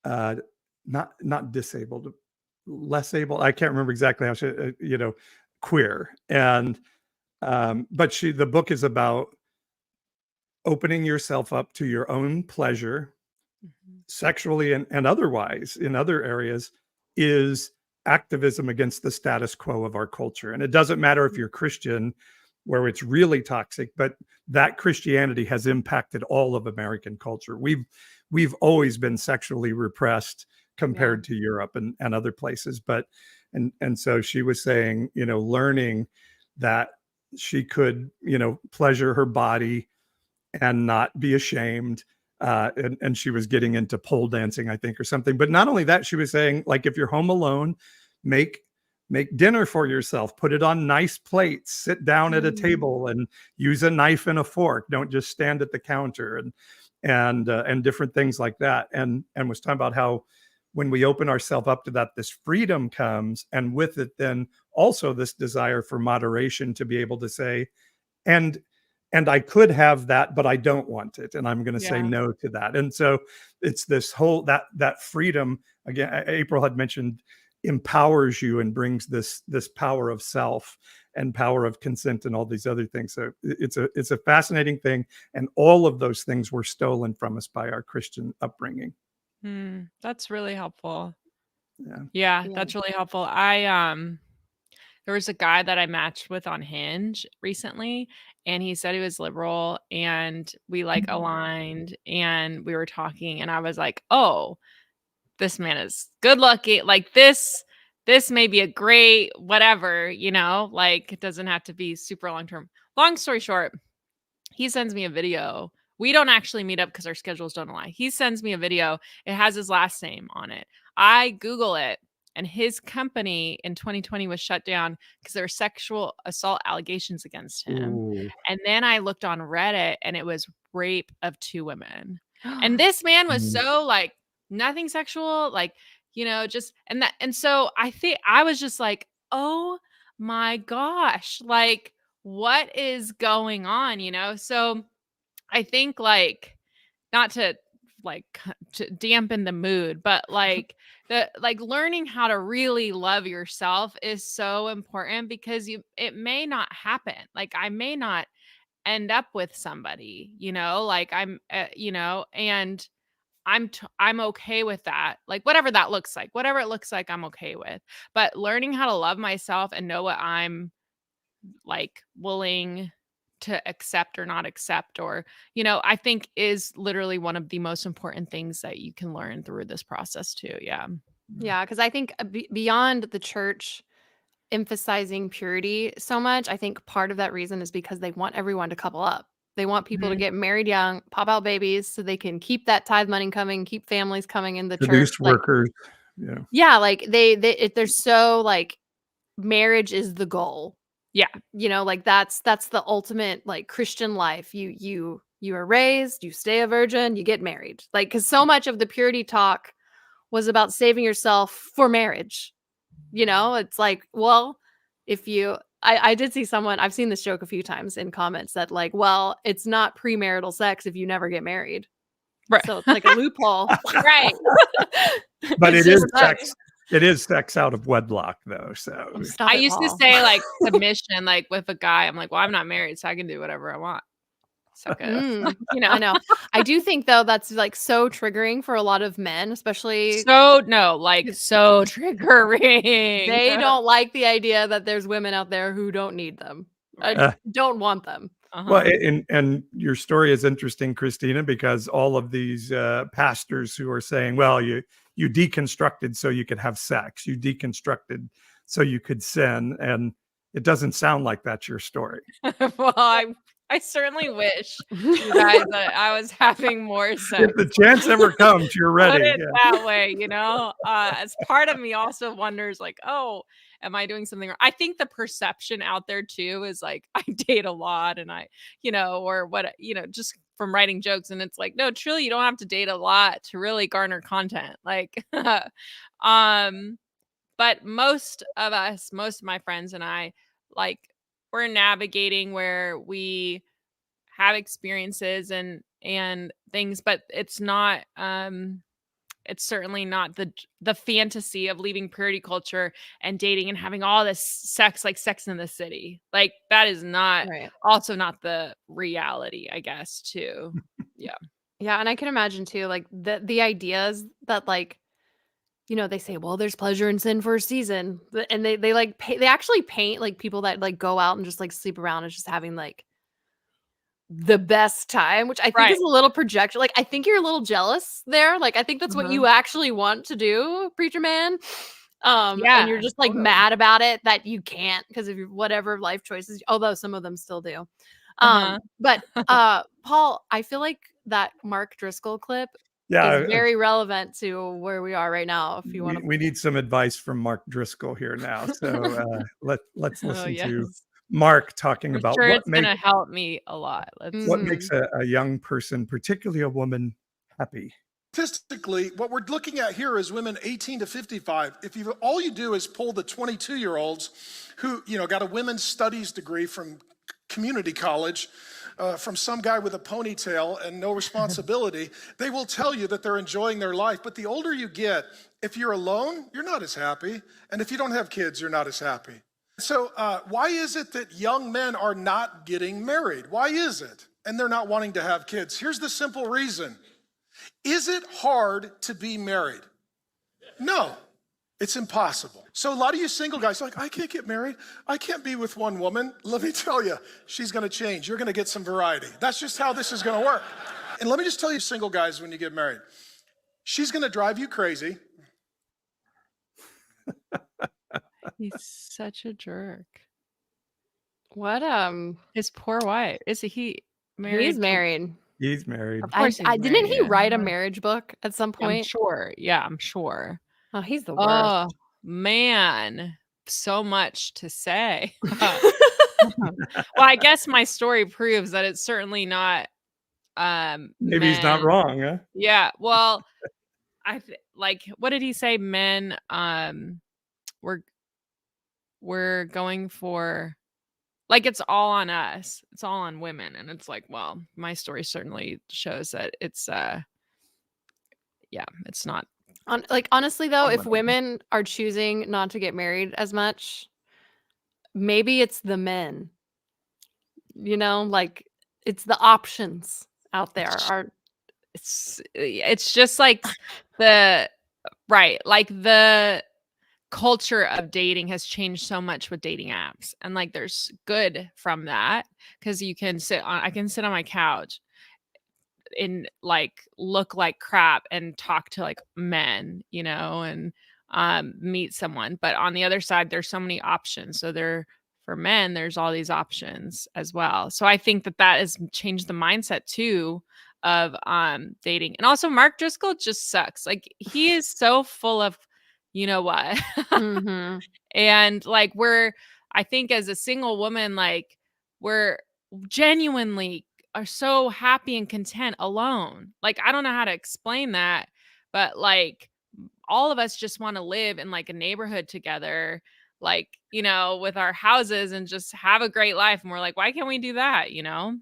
not disabled, less able. I can't remember exactly how she, queer. And but the book is about opening yourself up to your own pleasure, sexually and otherwise in other areas, is activism against the status quo of our culture. And it doesn't matter if you're Christian, where it's really toxic, but that Christianity has impacted all of American culture. We've always been sexually repressed compared to Europe and other places. But and so she was saying, learning that she could, pleasure her body and not be ashamed. And she was getting into pole dancing, I think, or something. But not only that, she was saying, like, if you're home alone, make dinner for yourself, put it on nice plates, sit down at a table and use a knife and a fork. Don't just stand at the counter, and different things like that. And was talking about how when we open ourselves up to that, this freedom comes, and with it then also this desire for moderation, to be able to say, and I could have that, but I don't want it, and I'm going to say no to that. And so it's this whole that freedom, again, April had mentioned, empowers you and brings this power of self and power of consent and all these other things. So it's a fascinating thing, and all of those things were stolen from us by our Christian upbringing. That's really helpful. Yeah, That's really helpful. There was a guy that I matched with on Hinge recently, and he said he was liberal, and we aligned, and we were talking, and I was like, oh, this man is good looking. Like, this may be a great whatever, like, it doesn't have to be super long term. Long story short, he sends me a video. We don't actually meet up because our schedules don't align. He sends me a video. It has his last name on it. I Google it, and his company in 2020 was shut down because there were sexual assault allegations against him. Ooh. And then I looked on Reddit, and it was rape of 2 women. And this man was so like nothing sexual, like, just, and so I think I was just like, oh my gosh, like, what is going on, So I think, like, not to to dampen the mood, but learning how to really love yourself is so important, because it may not happen. Like, I may not end up with somebody, like I'm, and I'm okay with that. Like, whatever that looks like, whatever it looks like, I'm okay with. But learning how to love myself and know what I'm like willing to accept or not accept, or, I think is literally one of the most important things that you can learn through this process too. Yeah. Yeah, because I think beyond the church emphasizing purity so much, I think part of that reason is because they want everyone to couple up. They want people to get married young, pop out babies, so they can keep that tithe money coming, keep families coming in the church. Produce Like, workers. yeah, like they're so like, marriage is the goal. Yeah. Like that's the ultimate like Christian life. You are raised, you stay a virgin, you get married. Like, because so much of the purity talk was about saving yourself for marriage. It's like, well, if you I did see someone, I've seen this joke a few times in comments that like, well, it's not premarital sex if you never get married. Right. So it's like a loophole. Right. But It's it is just sex. It is sex out of wedlock, though. So Oh, stop I it, used to Paul. say like submission, like with a guy, I'm like, well, I'm not married, so I can do whatever I want. Suck it. I know. I do think though that's like so triggering for a lot of men, especially So triggering. they don't like the idea that there's women out there who don't need them. Right. Don't want them. well, and your story is interesting, Christina, because all of these pastors who are saying, well, you deconstructed so you could have sex, you deconstructed so you could sin, and it doesn't sound like that's your story. Well, I certainly wish you guys that I was having more sex. If the chance ever comes, you're ready. Put it that way, as part of me also wonders like, oh, am I doing something wrong? I think the perception out there too is like I date a lot and I, or what, just from writing jokes. And it's like, no, truly, you don't have to date a lot to really garner content. Like, but most of my friends and I, like, we're navigating where we have experiences and things, but it's not it's certainly not the fantasy of leaving purity culture and dating and having all this sex, like Sex in the City. Like that is not also not the reality, I guess, too. Yeah. Yeah, and I can imagine too, like the ideas that like they say, well, there's pleasure in sin for a season, and they like they actually paint like people that like go out and just like sleep around and just having like the best time, which I think is a little projection. Like I think you're a little jealous there. Like I think that's what you actually want to do, preacher man. And you're just like mad about it that you can't because of your whatever life choices, although some of them still do. But Paul, I feel like that Mark Driscoll clip is very relevant to where we are right now. If you want to, we need some advice from Mark Driscoll here now. So let's listen to Mark talking about sure what it's going to help me a lot. What makes a young person, particularly a woman, happy? Statistically, what we're looking at here is women 18 to 55. If all you do is pull the 22-year-olds who, got a women's studies degree from community college, from some guy with a ponytail and no responsibility, they will tell you that they're enjoying their life. But the older you get, if you're alone, you're not as happy. And if you don't have kids, you're not as happy. So why is it that young men are not getting married? Why is it? And they're not wanting to have kids? Here's the simple reason. Is it hard to be married? No, it's impossible. So a lot of you single guys are like, I can't get married. I can't be with one woman. Let me tell you, she's going to change. You're going to get some variety. That's just how this is going to work. And let me just tell you, single guys, when you get married, she's going to drive you crazy. He's such a jerk. What his poor wife. Is he married? He's married. He's married. Of course didn't he write a marriage book at some point? I'm sure. Yeah, I'm sure. Oh, he's the worst. Oh man, so much to say. Well, I guess my story proves that it's certainly not maybe he's not wrong, huh? Yeah. Well, what did he say? Men we're going for, like, it's all on us. It's all on women. And it's like, well, my story certainly shows that it's it's not. Honestly though, if women are choosing not to get married as much, maybe it's the men. Like it's the options out there are. It's just like the culture of dating has changed so much with dating apps, and like there's good from that because I can sit on my couch and like look like crap and talk to like men, and meet someone. But on the other side, there's so many options. So for men, there's all these options as well. So I think that has changed the mindset too of dating. And also Mark Driscoll just sucks. Like he is so full of what. And like I think as a single woman, like we're genuinely are so happy and content alone. Like I don't know how to explain that, but like all of us just want to live in like a neighborhood together, like, you know, with our houses and just have a great life. And we're like, why can't we do that? You know?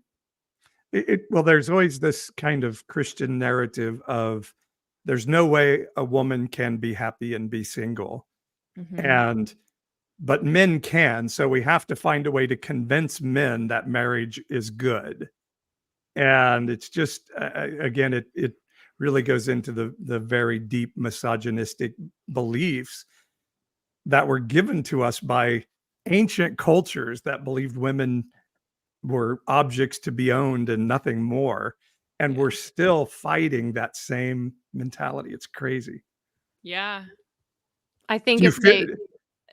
Well, there's always this kind of Christian narrative of there's no way a woman can be happy and be single. Mhm. But men can, so we have to find a way to convince men that marriage is good. And it's just again, it really goes into the very deep misogynistic beliefs that were given to us by ancient cultures that believed women were objects to be owned and nothing more. And Yeah. we're still fighting that same mentality. It's crazy. Yeah. I think Do you if feel, they,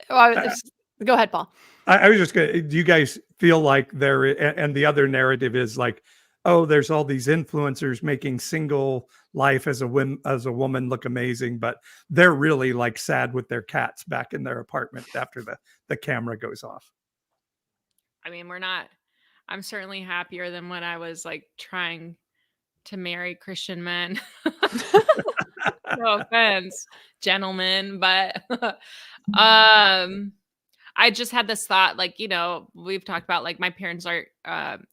well, go ahead, Paul. I was just gonna, do you guys feel like there, and the other narrative is like, oh, there's all these influencers making single life as a woman look amazing, but they're really like sad with their cats back in their apartment after the camera goes off. I mean, I'm certainly happier than when I was like trying to marry Christian men. No offense, gentlemen, but I just had this thought, like, you know, we've talked about like my parents are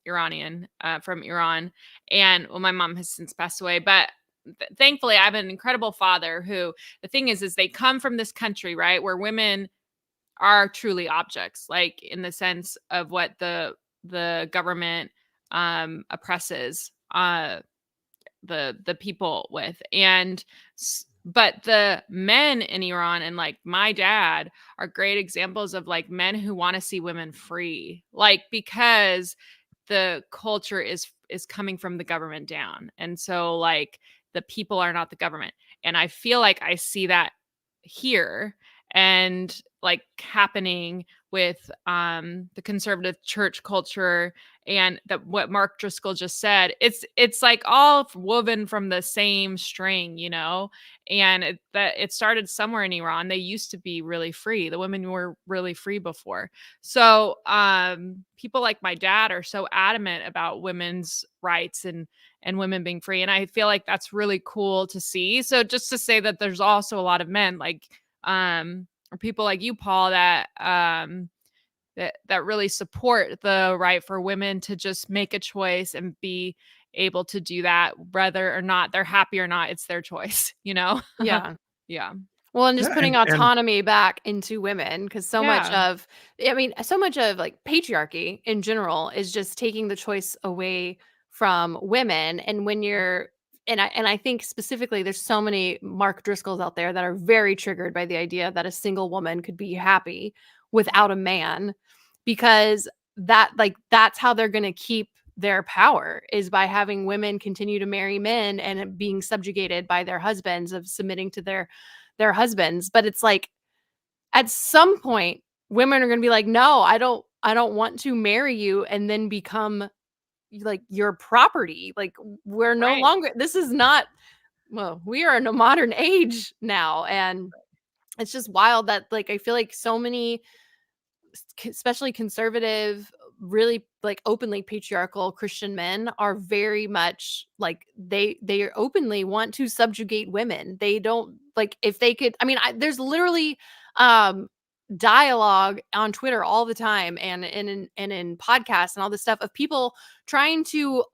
Iranian, from Iran, and well, my mom has since passed away, but thankfully I have an incredible father who, the thing is they come from this country, right, where women are truly objects, like in the sense of what the government oppresses the people with. And but the men in Iran and like my dad are great examples of like men who want to see women free, like because the culture is coming from the government down, and so like the people are not the government. And I feel like I see that here, and like happening with the conservative church culture, and that what Mark Driscoll just said, it's like all woven from the same string, you know. And it started somewhere in Iran. They used to be really free. The women were really free before. So people like my dad are so adamant about women's rights and women being free, and I feel like that's really cool to see. So just to say that there's also a lot of men like or people like you, Paul, that that really support the right for women to just make a choice and be able to do that, whether or not they're happy or not. It's their choice, you know? Yeah. Yeah. Well, and just Yeah, putting and autonomy back into women, because so much Yeah. of, I mean, so much of like patriarchy in general is just taking the choice away from women. And when you're, and I think specifically, there's so many Mark Driscolls out there that are very triggered by the idea that a single woman could be happy without a man, because that's how they're going to keep their power, is by having women continue to marry men and being subjugated by their husbands, of submitting to their husbands. But it's like at some point women are going to be like, no, I don't want to marry you and then become like your property. Like, we're no Right. longer, this is not, well, we are in a modern age now. And it's just wild that like I feel like so many, especially conservative, really like openly patriarchal Christian men are very much like they openly want to subjugate women. They don't, like, if they could, I mean, there's literally um dialogue on Twitter all the time, and in podcasts and all this stuff, of people trying to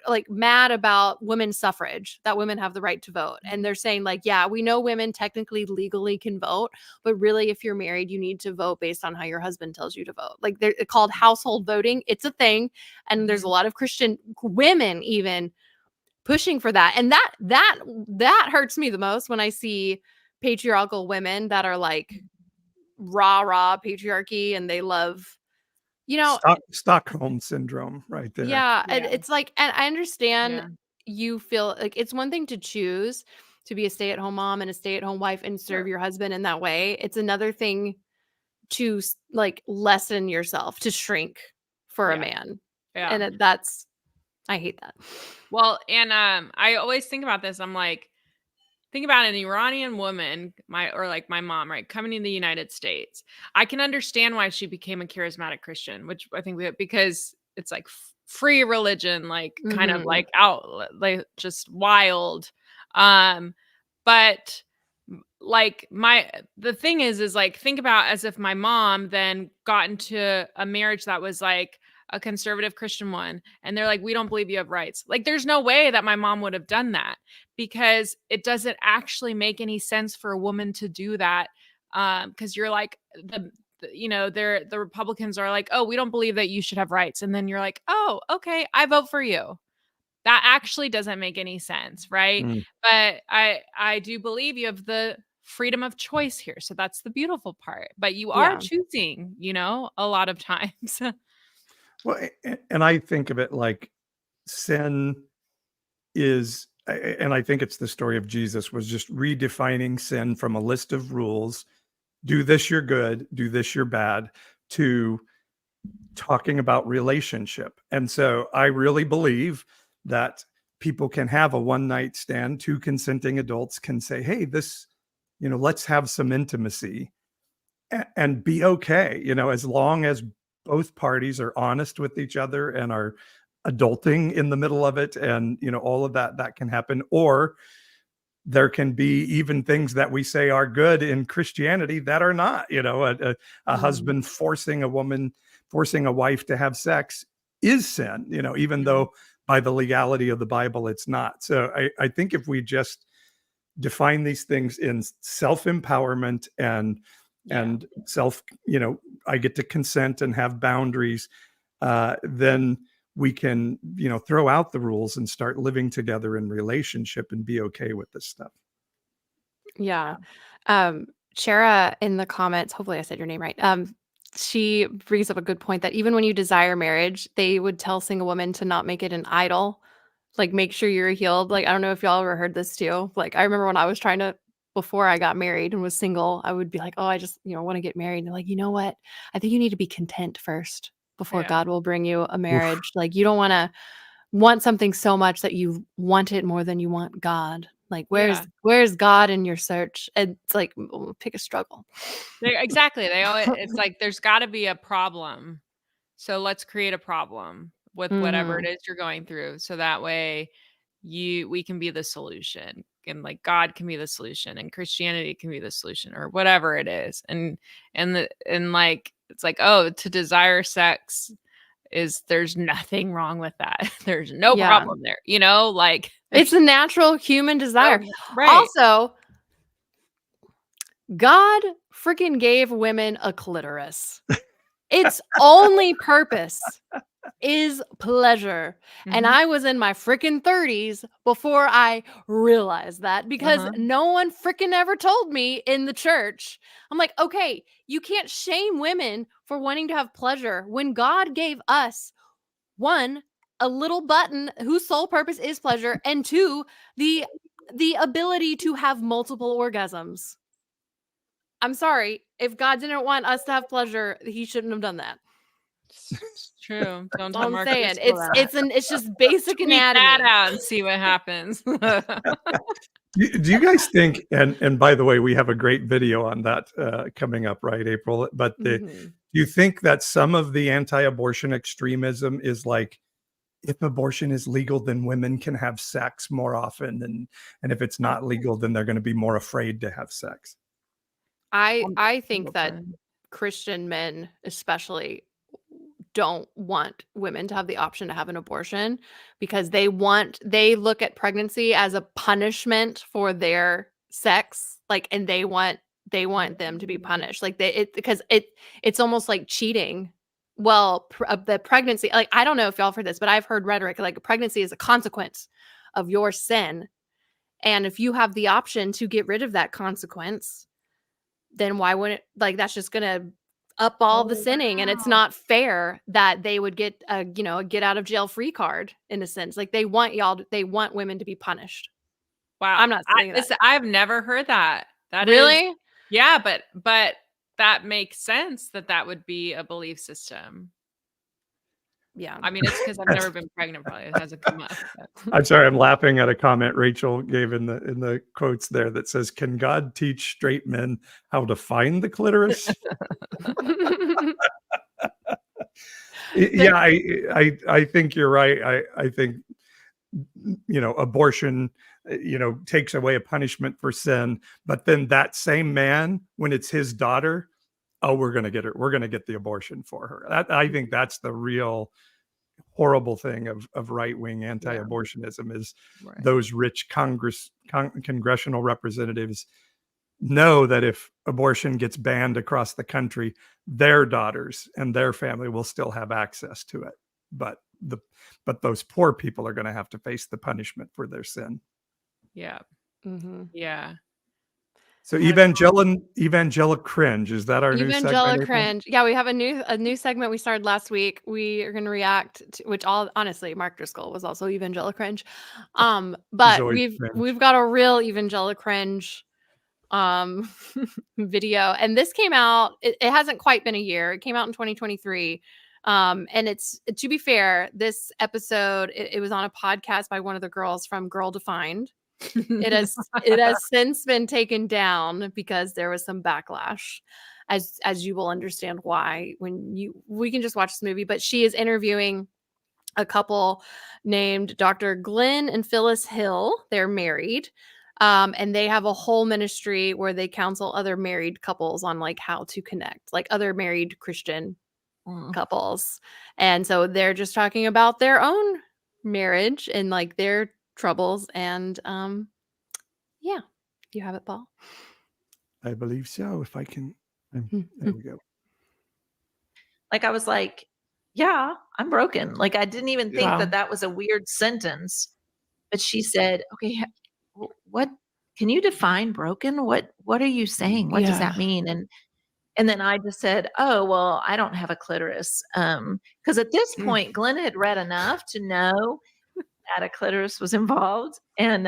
like mad about women's suffrage, that women have the right to vote. And they're saying like, yeah, we know women technically legally can vote, but really if you're married you need to vote based on how your husband tells you to vote. Like, they're called household voting. It's a thing, and there's a lot of Christian women even pushing for that. And that hurts me the most, when I see patriarchal women that are like rah patriarchy, and they love, you know. Stockholm syndrome right there. Yeah, and Yeah. it's like, and I understand Yeah. you feel like it's one thing to choose to be a stay-at-home mom and a stay-at-home wife and serve Sure. your husband in that way. It's another thing to like lessen yourself, to shrink for a Yeah. man. Yeah. And that's, I hate that. Well, and I always think about this. I'm like, think about an Iranian woman, or like my mom, right, coming to the United States. I can understand why she became a charismatic Christian, which I think because it's like free religion, like kind of Mhm. like out, like just wild. But like the thing is like, think about as if my mom then got into a marriage that was like a conservative Christian one, and they're like, we don't believe you have rights. Like, there's no way that my mom would have done that, because it doesn't actually make any sense for a woman to do that. Because you're like, the Republicans are like, oh, we don't believe that you should have rights. And then you're like, oh, okay, I vote for you. That actually doesn't make any sense, right? But I do believe you have the freedom of choice here. So that's the beautiful part. But you are choosing, a lot of times. Well, and I think of it like sin is, and I think it's the story of Jesus, was just redefining sin from a list of rules. Do this, you're good. Do this, you're bad, to talking about relationship. And so I really believe that people can have a one-night stand. Two consenting adults can say, hey, this, let's have some intimacy and be okay, as long as both parties are honest with each other and are adulting in the middle of it. And, all of that can happen. Or there can be even things that we say are good in Christianity that are not, a husband forcing a wife to have sex is sin, even though by the legality of the Bible, it's not. So I think if we just define these things in self-empowerment and self, I get to consent and have boundaries, then we can, throw out the rules and start living together in relationship and be okay with this stuff. Yeah. Shara in the comments, hopefully I said your name right. She brings up a good point that even when you desire marriage, they would tell single women to not make it an idol. Like, make sure you're healed. Like, I don't know if y'all ever heard this too. Like, I remember when I was before I got married and was single, I would be like, oh, I just, want to get married. And they're like, you know what? I think you need to be content first before God will bring you a marriage. Oof. Like, you don't want to want something so much that you want it more than you want God. Like, where's God in your search? And it's like, pick a struggle. Exactly. It's like, there's got to be a problem. So let's create a problem with whatever it is you're going through. So that way we can be the solution, and like God can be the solution, and Christianity can be the solution, or whatever it is. And like, it's like, oh, to desire sex there's nothing wrong with that. There's no problem there, like it's a natural human desire. Right. Also, God freaking gave women a clitoris. Its only purpose is pleasure. And I was in my freaking 30s before I realized that, because no one freaking ever told me in the church. I'm like, okay, you can't shame women for wanting to have pleasure when God gave us, one, a little button whose sole purpose is pleasure, and two, the ability to have multiple orgasms. I'm sorry, if God didn't want us to have pleasure, he shouldn't have done that. It's true. Don't I'm Mark saying Driscoll it's just basic tweet anatomy. that out and see what happens. Do you guys think, and by the way, we have a great video on that coming up, right, April? But do you think that some of the anti-abortion extremism is like, if abortion is legal, then women can have sex more often, and if it's not legal, then they're going to be more afraid to have sex? I think that Christian men especially don't want women to have the option to have an abortion, because they look at pregnancy as a punishment for their sex, like, and they want them to be punished, like because it's almost like cheating. Well, the pregnancy, like, I don't know if y'all have heard this, but I've heard rhetoric like pregnancy is a consequence of your sin, and if you have the option to get rid of that consequence, then why wouldn't, like, that's just gonna up all the sinning. And it's not fair that they would get a get out of jail free card, in a sense. Like, they want women to be punished. Wow. I'm not saying that. I've never heard that. That really? Is, yeah, but that makes sense that would be a belief system. Yeah. I mean, it's because I've never been pregnant, probably. It hasn't come up. I'm sorry, I'm laughing at a comment Rachel gave in the quotes there that says, "Can God teach straight men how to find the clitoris?" Yeah, I think you're right. I think abortion, takes away a punishment for sin. But then that same man, when it's his daughter, oh, we're going to get the abortion for her. I think that's the real horrible thing of right-wing anti-abortionism is those rich congressional representatives know that if abortion gets banned across the country, their daughters and their family will still have access to it. But those poor people are going to have to face the punishment for their sin. Yeah. Mm-hmm. Yeah. So evangelical cringe, is that our new segment? Evangelical cringe. Yeah, we have a new segment we started last week. We are going to react to, which honestly, Mark Driscoll was also evangelical cringe. But we've got a real evangelical cringe video, and this came out, it hasn't quite been a year. It came out in 2023. And it's, to be fair, this episode, it was on a podcast by one of the girls from Girl Defined. It has since been taken down because there was some backlash, as you will understand why we can just watch this movie. But she is interviewing a couple named Dr. Glenn and Phyllis Hill. They're married. And they have a whole ministry where they counsel other married couples on like how to connect, like other married Christian couples. And so they're just talking about their own marriage and like their troubles. And yeah, you have it, Paul. I believe so. If I can, there we go. Like, I was like, yeah, I'm broken. Like, I didn't even think that was a weird sentence. But she said, okay, what can you define broken? What are you saying? What does that mean? And then I just said, oh, well, I don't have a clitoris. Because at this point, Glenn had read enough to know that a clitoris was involved, and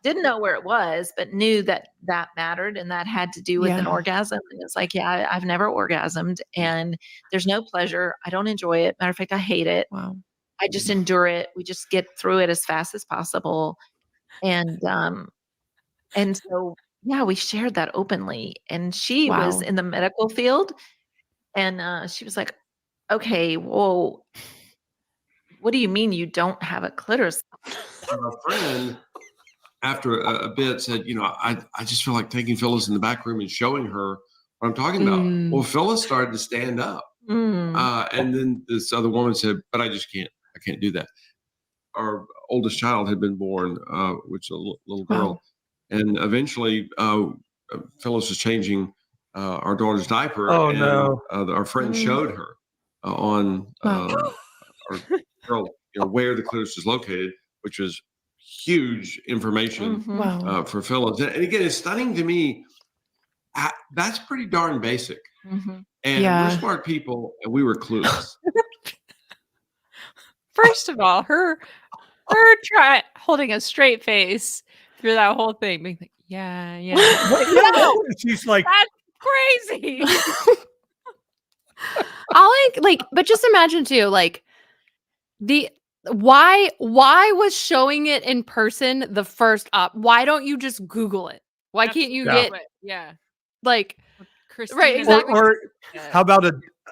didn't know where it was, but knew that mattered, and that had to do with an orgasm. And it's like, I've never orgasmed, and there's no pleasure. I don't enjoy it. Matter of fact, I hate it. Wow. I just endure it. We just get through it as fast as possible. And so, we shared that openly. And she was in the medical field, and she was like, okay, well, what do you mean you don't have a clitoris? Our friend, after a bit, said, I just feel like taking Phyllis in the back room and showing her what I'm talking about. Well, Phyllis started to stand up. And then this other woman said, but I just can't. I can't do that. Our oldest child had been born, which is a little girl. And eventually, Phyllis was changing our daughter's diaper. Oh, and, no. Our friend showed her on our girl, where the clitoris is located, which was huge information for Phyllis. And again, it's stunning to me. That's pretty darn basic. And we're smart people, and we were clueless. First of all, her holding a straight face through that whole thing, being like, She's like, that's crazy. But just imagine too, like why was showing it in person the first up? Why don't you just Google it? Why can't you get like Christina, right? Exactly. Or how about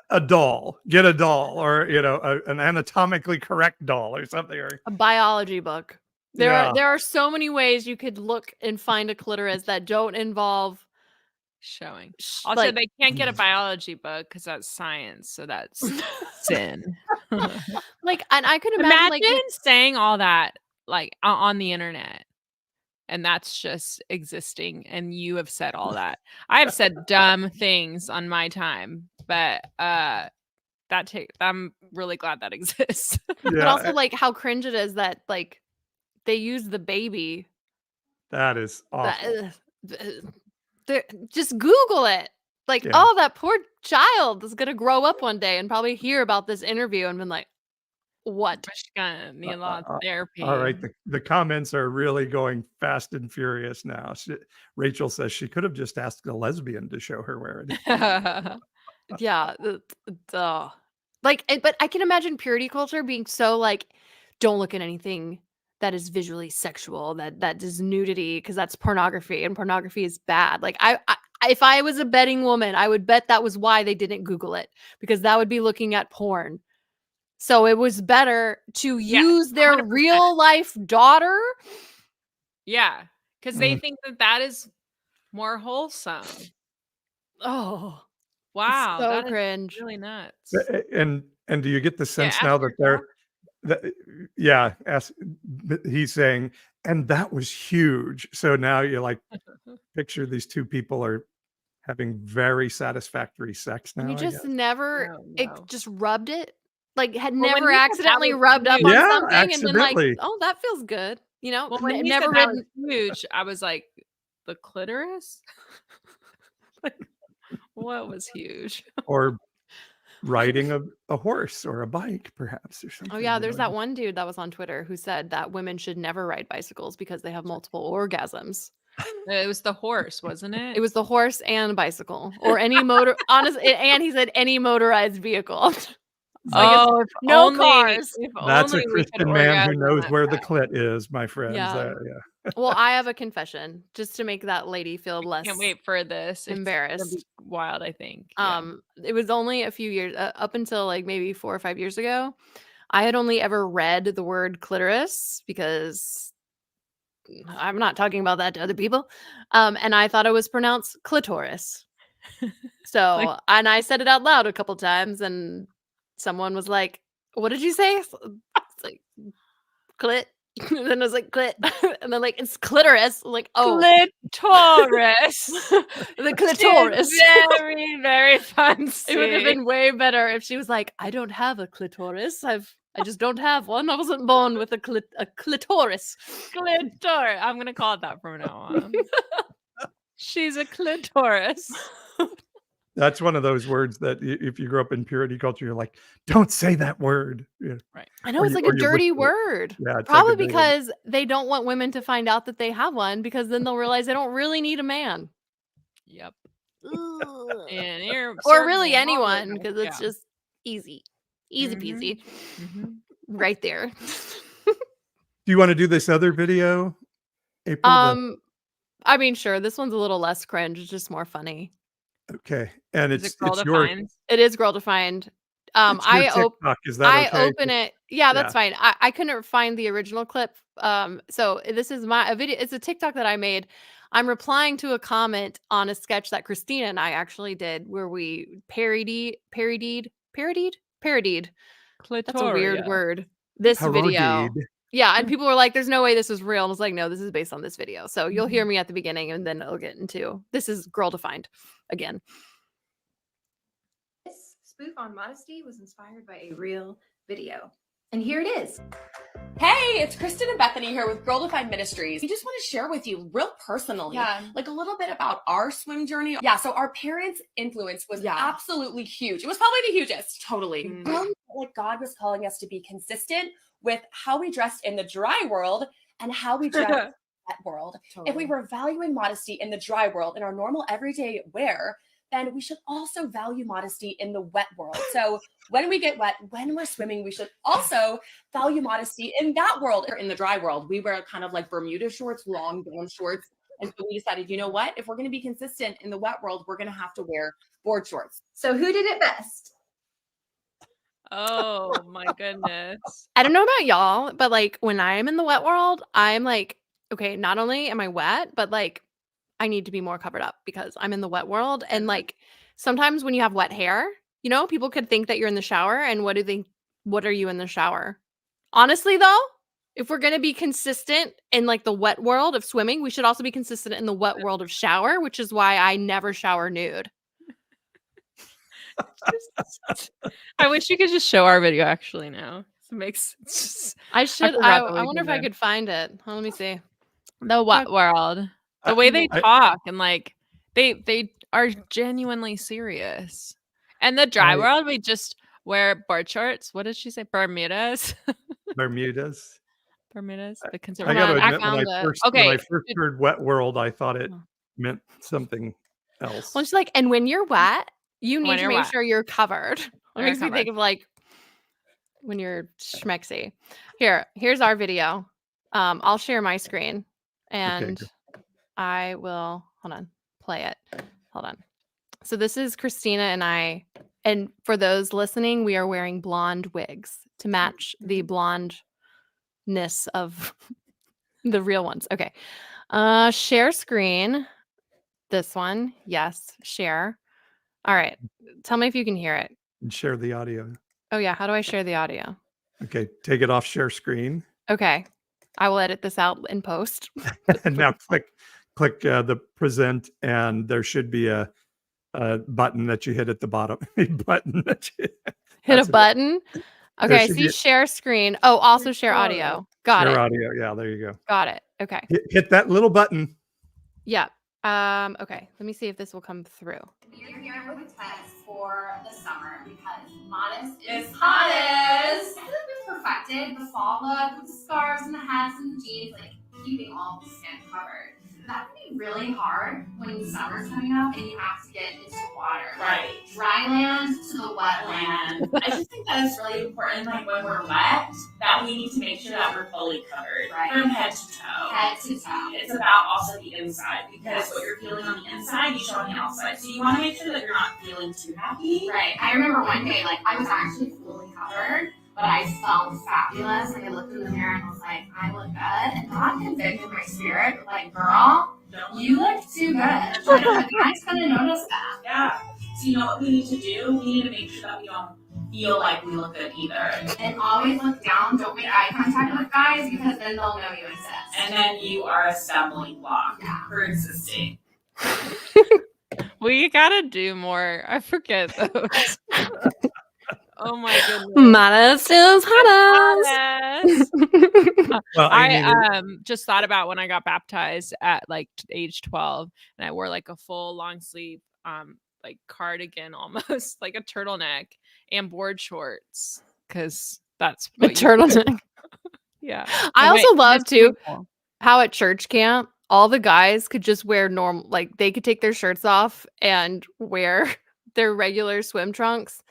a doll? Get a doll, or an anatomically correct doll, or something, or a biology book. There are so many ways you could look and find a clitoris that don't involve showing. Also, they can't get a biology book because that's science, so that's sin. And I could imagine saying all that on the internet, and that's just existing, and you have said all that. I have said dumb things on my time, but I'm really glad that exists. But also how cringe it is that they use the baby. That is awful. Just Google it. Oh, that poor child is gonna grow up one day and probably hear about this interview and been like, what? Need a lot of therapy. All right, the comments are really going fast and furious now. Rachel says she could have just asked a lesbian to show her where it is. But I can imagine purity culture being so don't look at anything that is visually sexual, that is nudity, because that's pornography, and pornography is bad. If I was a betting woman, I would bet that was why they didn't Google it, because that would be looking at porn. So it was better to use their 100%. Real life daughter Yeah, because they think that is more wholesome. Oh, Wow, so that is cringe. really nuts. And do you get the sense ask now your that they're dog. that yeah, but he's saying, and that was huge. So now you're like, picture these two people are having very satisfactory sex And now, you I just guess. never Oh, it no. just rubbed it? Like, had Well, when never he said that accidentally was rubbed up huge- on Yeah, something and been like, accidentally. "Oh, that feels good." You know? Well, when he Never said that ridden was huge, I was like, the clitoris? Like, what was huge? Or riding a horse or a bike, perhaps, or Oh, something. yeah, you there's know? that one dude that was on Twitter who said that women should never ride bicycles because they have multiple orgasms. It was the horse, wasn't it? It was the horse and bicycle or any motor honestly, and he said any motorized vehicle. It's like, it's Oh, if no only, cars. if That's only a we could Christian man who orgasm knows that where the fast. clit is, my friends. Yeah. Yeah. Well, I have a confession just to make that lady feel less Can't wait for this. It's gonna embarrassed. be wild, I think. Yeah. It was only a few years up until like maybe 4 or 5 years ago. I had only ever read the word clitoris because I'm not talking about that to other people. And I thought it was pronounced clitoris. So, and I said it out loud a couple times, and someone was like, "What did you say?" It's like clit. And then I was like clit, and then like it's clitoris. I'm like, oh, Clitoris. the clitoris. She's very, very fancy. It would have been way better if she was like, I don't have a clitoris. I just don't have one. I wasn't born with a clitoris. Clitoris. I'm gonna call it that from now on. She's a clitoris. That's one of those words that if you grew up in purity culture, you're like, don't say that word. Yeah. Right. I know Or it's you- like or a you dirty whisper it. word. Yeah, it's like a Probably dirty word. because they don't want women to find out that they have one, because then they'll realize they don't really need a man. Yep. Ugh. And you're Or really certainly wrong anyone, with because that. it's Yeah. just easy Mhm. peasy Mhm. right there. Do you want to do this other video, April? I mean, sure, this one's a little less cringe. It's just more funny. Okay, and Is it's it girl your defined? It is girl defined. it's your TikTok. Is that I okay? open it. Yeah, that's Yeah. fine. I couldn't find the original clip. So this is a video. It's a TikTok that I made. I'm replying to a comment on a sketch that Christina and I actually did, where we parodied. That's a weird Clitoria. word. This video. Parodied. Yeah, and people were like, "There's no way this is real." And I was like, "No, this is based on this video." So you'll hear me at the beginning, and then it'll get into this is girl defined again. This spoof on Modesty was inspired by a real video. And here it is. Hey, it's Kristen and Bethany here with Girl Defined Ministries. We just want to share with you real personally, like a little bit about our swim journey. Yeah, so our parents' influence was absolutely huge. It was probably the hugest. Totally. Really felt like God was calling us to be consistent with how we dressed in the dry world and how we dressed in the wet world. If we were valuing modesty in the dry world, in our normal everyday wear, then we should also value modesty in the wet world. So when we get wet, when we're swimming, we should also value modesty in that world. In the dry world, we wear kind of like Bermuda shorts, long down shorts. And so we decided, you know what? If we're going to be consistent in the wet world, we're going to have to wear board shorts. So who did it best? Oh my goodness. I don't know about y'all, but like when I'm in the wet world, I'm like, okay, not only am I wet, but like I need to be more covered up because I'm in the wet world. And like sometimes when you have wet hair, you know, people could think that you're in the shower, and what are you in the shower? Honestly though, if we're going to be consistent in like the wet world of swimming, we should also be consistent in the wet world of shower, which is why I never shower nude. I wish you could just show our video actually now. It makes I should. forgot that I we wonder did if I that. could find it. Let me see. The wet world. The way they talk and like they are genuinely serious. And the dry world, we just wear board shorts. What did she say? Bermudas. Bermudas. Bermudas. The I conservative. got to I admit, found it. when I first heard wet world, I thought it meant something else. Well, she's like, and when you're wet, you need When to you're make wet. sure you're covered. It You're makes me think covered. of like when you're schmexy. Here's our video. I'll share my screen and I will play it. Hold on. So this is Christina and I, and for those listening, we are wearing blonde wigs to match the blondness of The real ones. Okay. Share screen. This one. Yes. Share. All right. Tell me if you can hear it. And share the audio. Oh yeah. How do I share the audio? Okay, take it off share screen. Okay. I will edit this out in post. And now click the present, and there should be a button that you hit at the bottom. A button that you Hit a that's it. button. Okay, I should see be- share screen. Oh, also share audio. Got Share it. audio. Yeah, there you go. Got it. Okay. Hit that little button. Yeah. Okay. Let me see if this will come through. We're here with Tess for the summer because modest is hottest. I feel like we've perfected the fall look with the scarves and the hats and the jeans, like keeping all the skin covered. That can be really hard when summer's coming up and you have to get into water. Right. Dry land to the wet land. I just think that is really important, like when we're wet, that we need to make sure that we're fully covered from head to toe. Head to toe. It's about also the inside, because what you're feeling on the inside, you show on the outside. So you want to make sure that you're not feeling too happy. Right. I remember one day, like, I was actually fully covered, but I felt fabulous. Like, I looked in the mirror and was like, I look good. And God convicted my spirit, like, girl, you look too good. Like, the guy's gonna notice that. Yeah. So you know what we need to do? We need to make sure that we don't feel like we look good either. And always look down. Don't make eye contact with guys because then they'll know you exist. And then you are a stumbling block for existing. We gotta do more. I forget those. Oh my goodness. Modest is hottest. Well, I just thought about when I got baptized at like age 12, and I wore like a full long sleeve like cardigan, almost like a turtleneck, and board shorts, because that's A turtleneck. Yeah. I Okay, also love that's too pretty cool. how at church camp all the guys could just wear normal, like they could take their shirts off and wear their regular swim trunks.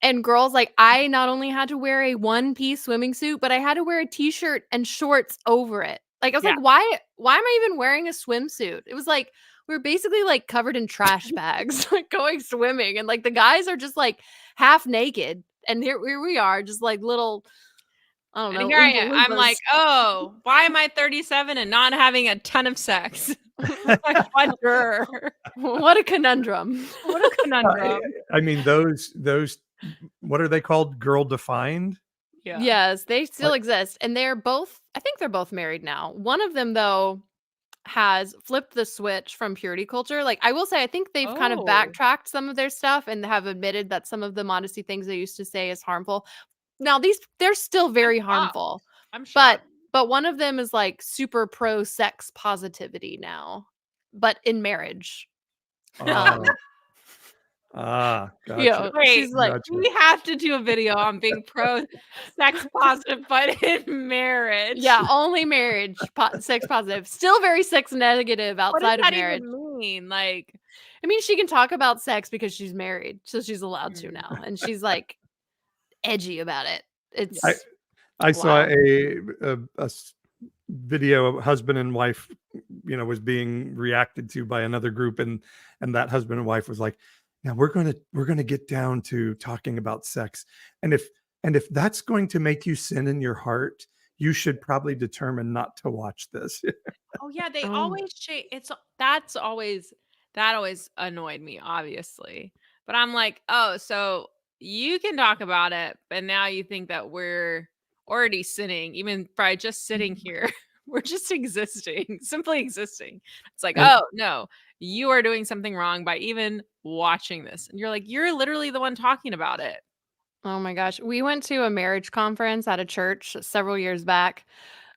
And girls, like, I not only had to wear a one-piece swimming suit, but I had to wear a t-shirt and shorts over it. Like, I was like, why am I even wearing a swimsuit? It was like we were basically like covered in trash bags, like going swimming, and like the guys are just like half naked, and here we are, just like little. I don't know. And here I am. Oompa I'm like, Loompas. oh, why am I 37 and not having a ton of sex? I wonder. What a conundrum. What a conundrum. I mean, those what are they called? Girl defined? Yeah. Yes, they still exist. And they're both, I think they're both married now. One of them, though, has flipped the switch from purity culture. Like, I will say, I think they've kind of backtracked some of their stuff and have admitted that some of the modesty things they used to say is harmful. Now, they're still very harmful. I'm sure. But one of them is like super pro sex positivity now, but in marriage. Gotcha. Yeah, she's like, Gotcha. We have to do a video on being pro sex positive, but in marriage. yeah, only marriage, sex positive. Still very sex negative What does outside of that marriage. even mean? Like, I mean, she can talk about sex because she's married, so she's allowed to now, and she's like edgy about it. It's I saw wow. a video of husband and wife, was being reacted to by another group, and that husband and wife was like, now we're gonna get down to talking about sex, and if that's going to make you sin in your heart, you should probably determine not to watch this. oh yeah, they always change. That always annoyed me, obviously. But I'm like, oh, so you can talk about it, but now you think that we're already sinning, even by just sitting here. We're just existing, simply existing. It's like, oh no, you are doing something wrong by even watching this. And you're like, you're literally the one talking about it. Oh my gosh. We went to a marriage conference at a church several years back.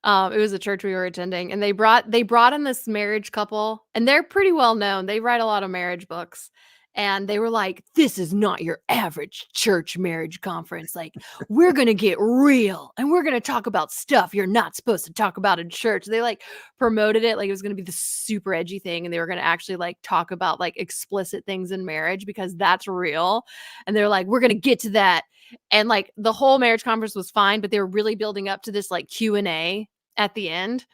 It was a church we were attending, and they brought in this marriage couple, and they're pretty well known. They write a lot of marriage books. And they were like, this is not your average church marriage conference. Like, we're going to get real, and we're going to talk about stuff you're not supposed to talk about in church. They like promoted it like it was going to be the super edgy thing. And they were going to actually like talk about like explicit things in marriage because that's real. And they're like, we're going to get to that. And like the whole marriage conference was fine, but they were really building up to this like Q&A at the end.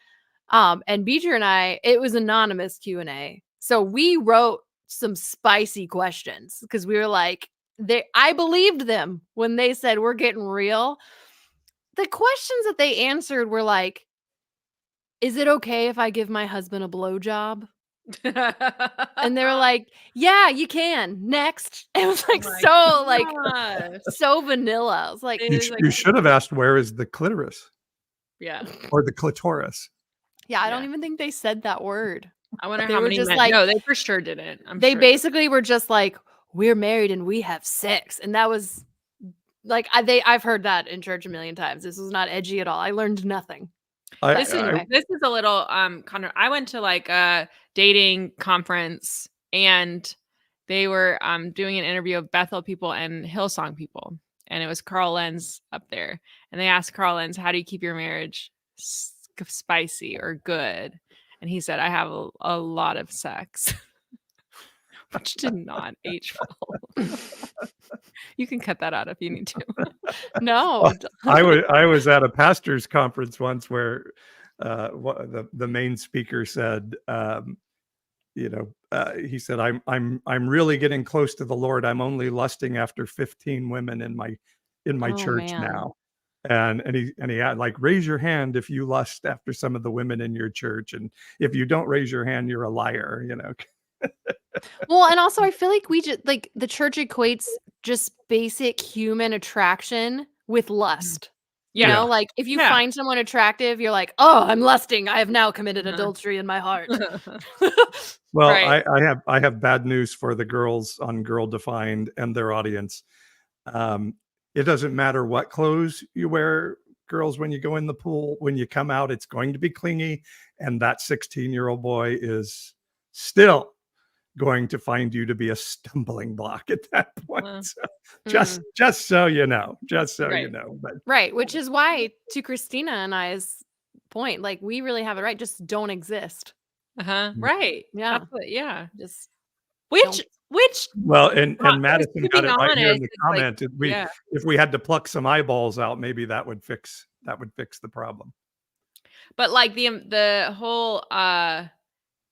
And Beecher and I, it was anonymous Q&A. So we wrote some spicy questions because we were like, I believed them when they said we're getting real. The questions that they answered were like, is it okay if I give my husband a blowjob? And they were like, yeah, you can. Next. It was like so vanilla. I was like, You should have asked, where is the clitoris? Yeah. Or the clitoris. Yeah, I don't even think they said that word. I wonder They how were many just men. like- No, they for sure didn't. They sure. basically were just like, we're married and we have sex. And that was like, I've heard that in church a million times. This was not edgy at all. I learned nothing. This is a little I went to like a dating conference and they were doing an interview of Bethel people and Hillsong people, and it was Carl Lenz up there, and they asked Carl Lenz, how do you keep your marriage spicy or good? And he said, I have a lot of sex. Which did not age well. You can cut that out if you need to. No. I was at a pastor's conference once where the main speaker said, he said, I'm really getting close to the Lord. I'm only lusting after 15 women in my church now. And he had like, raise your hand if you lust after some of the women in your church. And if you don't raise your hand, you're a liar, Well, and also I feel like we just like the church equates just basic human attraction with lust. Yeah. You know, like if you find someone attractive, you're like, oh, I'm lusting. I have now committed adultery in my heart. Well, Right. I have bad news for the girls on Girl Defined and their audience. It doesn't matter what clothes you wear, girls, when you go in the pool, when you come out, it's going to be clingy. And that 16-year-old boy is still going to find you to be a stumbling block at that point. So just so you know, But right. Which is why, to Christina and I's point, like we really have it right. Just don't exist. Right. Yeah. Yeah. Just which well, and Madison got it right here in the it's comment. like, if we had to pluck some eyeballs out, maybe that would fix the problem. But like the whole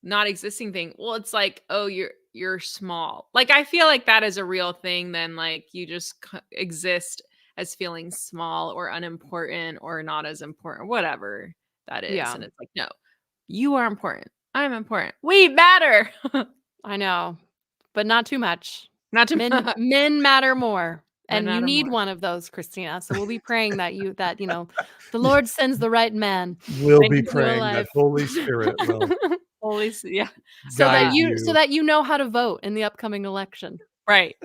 not existing thing. Well, it's like, oh, you're small. Like I feel like that is a real thing. Then like you just exist as feeling small or unimportant or not as important, whatever that is. Yeah. And it's like, no, you are important. I'm important. We matter. I know, but not too much. Not too much. Men matter more. And you matter need more. one of those, Christina. So we'll be praying that the Lord sends the right man. We'll Thank be you for your praying life. that Holy Spirit will So guide that you know how to vote in the upcoming election. Right.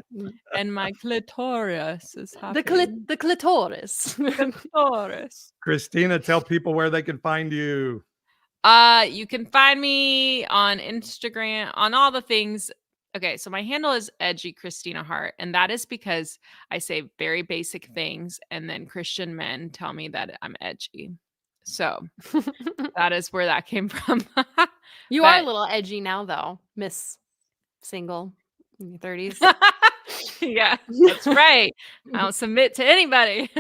And my clitoris is happy. The clitoris. Clitoris. Christina, tell people where they can find you. You can find me on Instagram, on all the things. Okay, so my handle is edgy Kristina Hart, and that is because I say very basic things, and then Christian men tell me that I'm edgy. So that is where that came from. You are a little edgy now, though, Miss Single in your 30s. Yeah, that's right. I don't submit to anybody.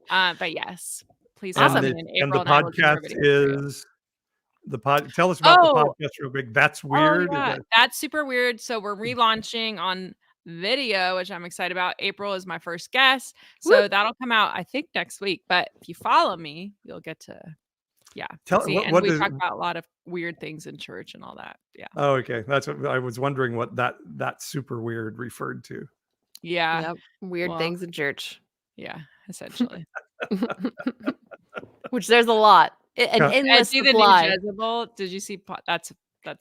But yes, please. Awesome. And the podcast is tell us about the podcast real quick. That's weird. That's super weird. So we're relaunching on video, which I'm excited about. April is my first guest. So that'll come out, I think, next week. But if you follow me, you'll get to see. And we talk about a lot of weird things in church and all that. Yeah. Oh, okay. That's what I was wondering, what that super weird referred to. Yeah. Yep. Weird things in church. Yeah, essentially. Which there's a lot. An endless supply. Did you see? That's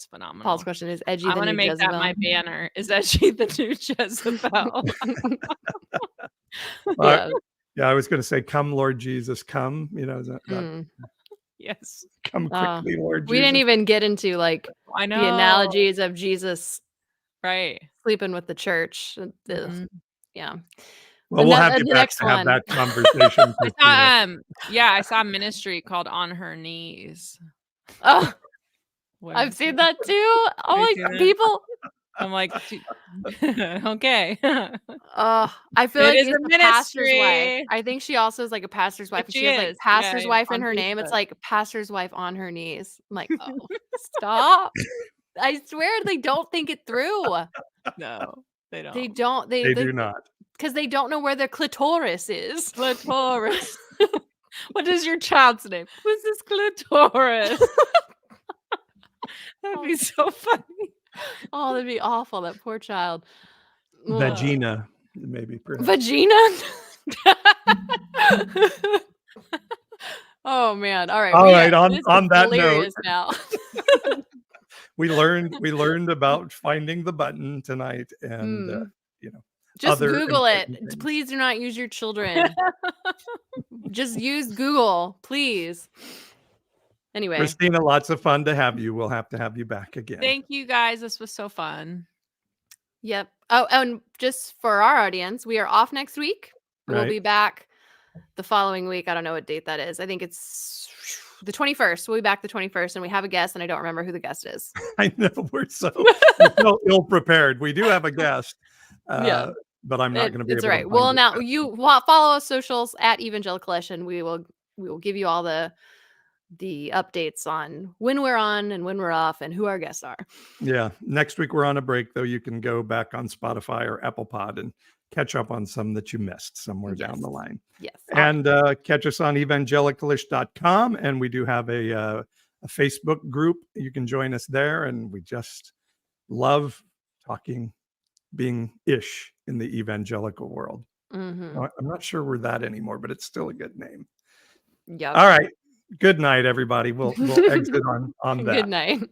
phenomenal. Paul's question is edgy. I want to make Jezebel. that my banner. Is edgy the new Jezebel? Yeah, I was going to say, "Come, Lord Jesus, come." Yes. Come quickly, Lord Jesus. We didn't even get into like the analogies of Jesus, right? Sleeping with the church. Yeah. Well, we'll have you back to have that conversation. I saw a ministry called On Her Knees. Oh, I've seen that too. Oh my people. I'm like, okay. I feel like it's a pastor's wife. I think she also is like a pastor's wife. She has like pastor's wife in her name. It's like pastor's wife on her knees. I'm like, oh, stop. I swear they don't think it through. No, they don't. They don't. They do not. Because they don't know where their clitoris is. Clitoris. What is your child's name? Mrs. Clitoris. That'd be so funny. Oh, that'd be awful. That poor child. Vagina, maybe. Perhaps. Vagina? Oh man. All right. All right. This On is that note, hilarious now. we learned about finding the button tonight, and just other Google it. important things. Please do not use your children. Just use Google, please. Anyway, Christina, lots of fun to have you. We'll have to have you back again. Thank you guys. This was so fun. yep. Oh, and just for our audience, we are off next week. We'll Right. be back the following week. I don't know what date that is. I think it's the 21st. We'll be back the 21st, and we have a guest, and I don't remember who the guest is. I know we're so ill prepared. We do have a guest, Yeah. but I'm not going to be. It's able all right. To Well, find now it. you follow us socials at Evangelical-ish, and we will give you all the updates on when we're on and when we're off and who our guests are. Yeah. Next week we're on a break, though. You can go back on Spotify or Apple Pod and catch up on some that you missed somewhere down the line. Yes. And catch us on evangelicalish.com. And we do have a Facebook group. You can join us there. And we just love talking, being ish in the evangelical world. Mm-hmm. I'm not sure we're that anymore, but it's still a good name. Yep. All right. Good night, everybody. We'll exit on that. Good night.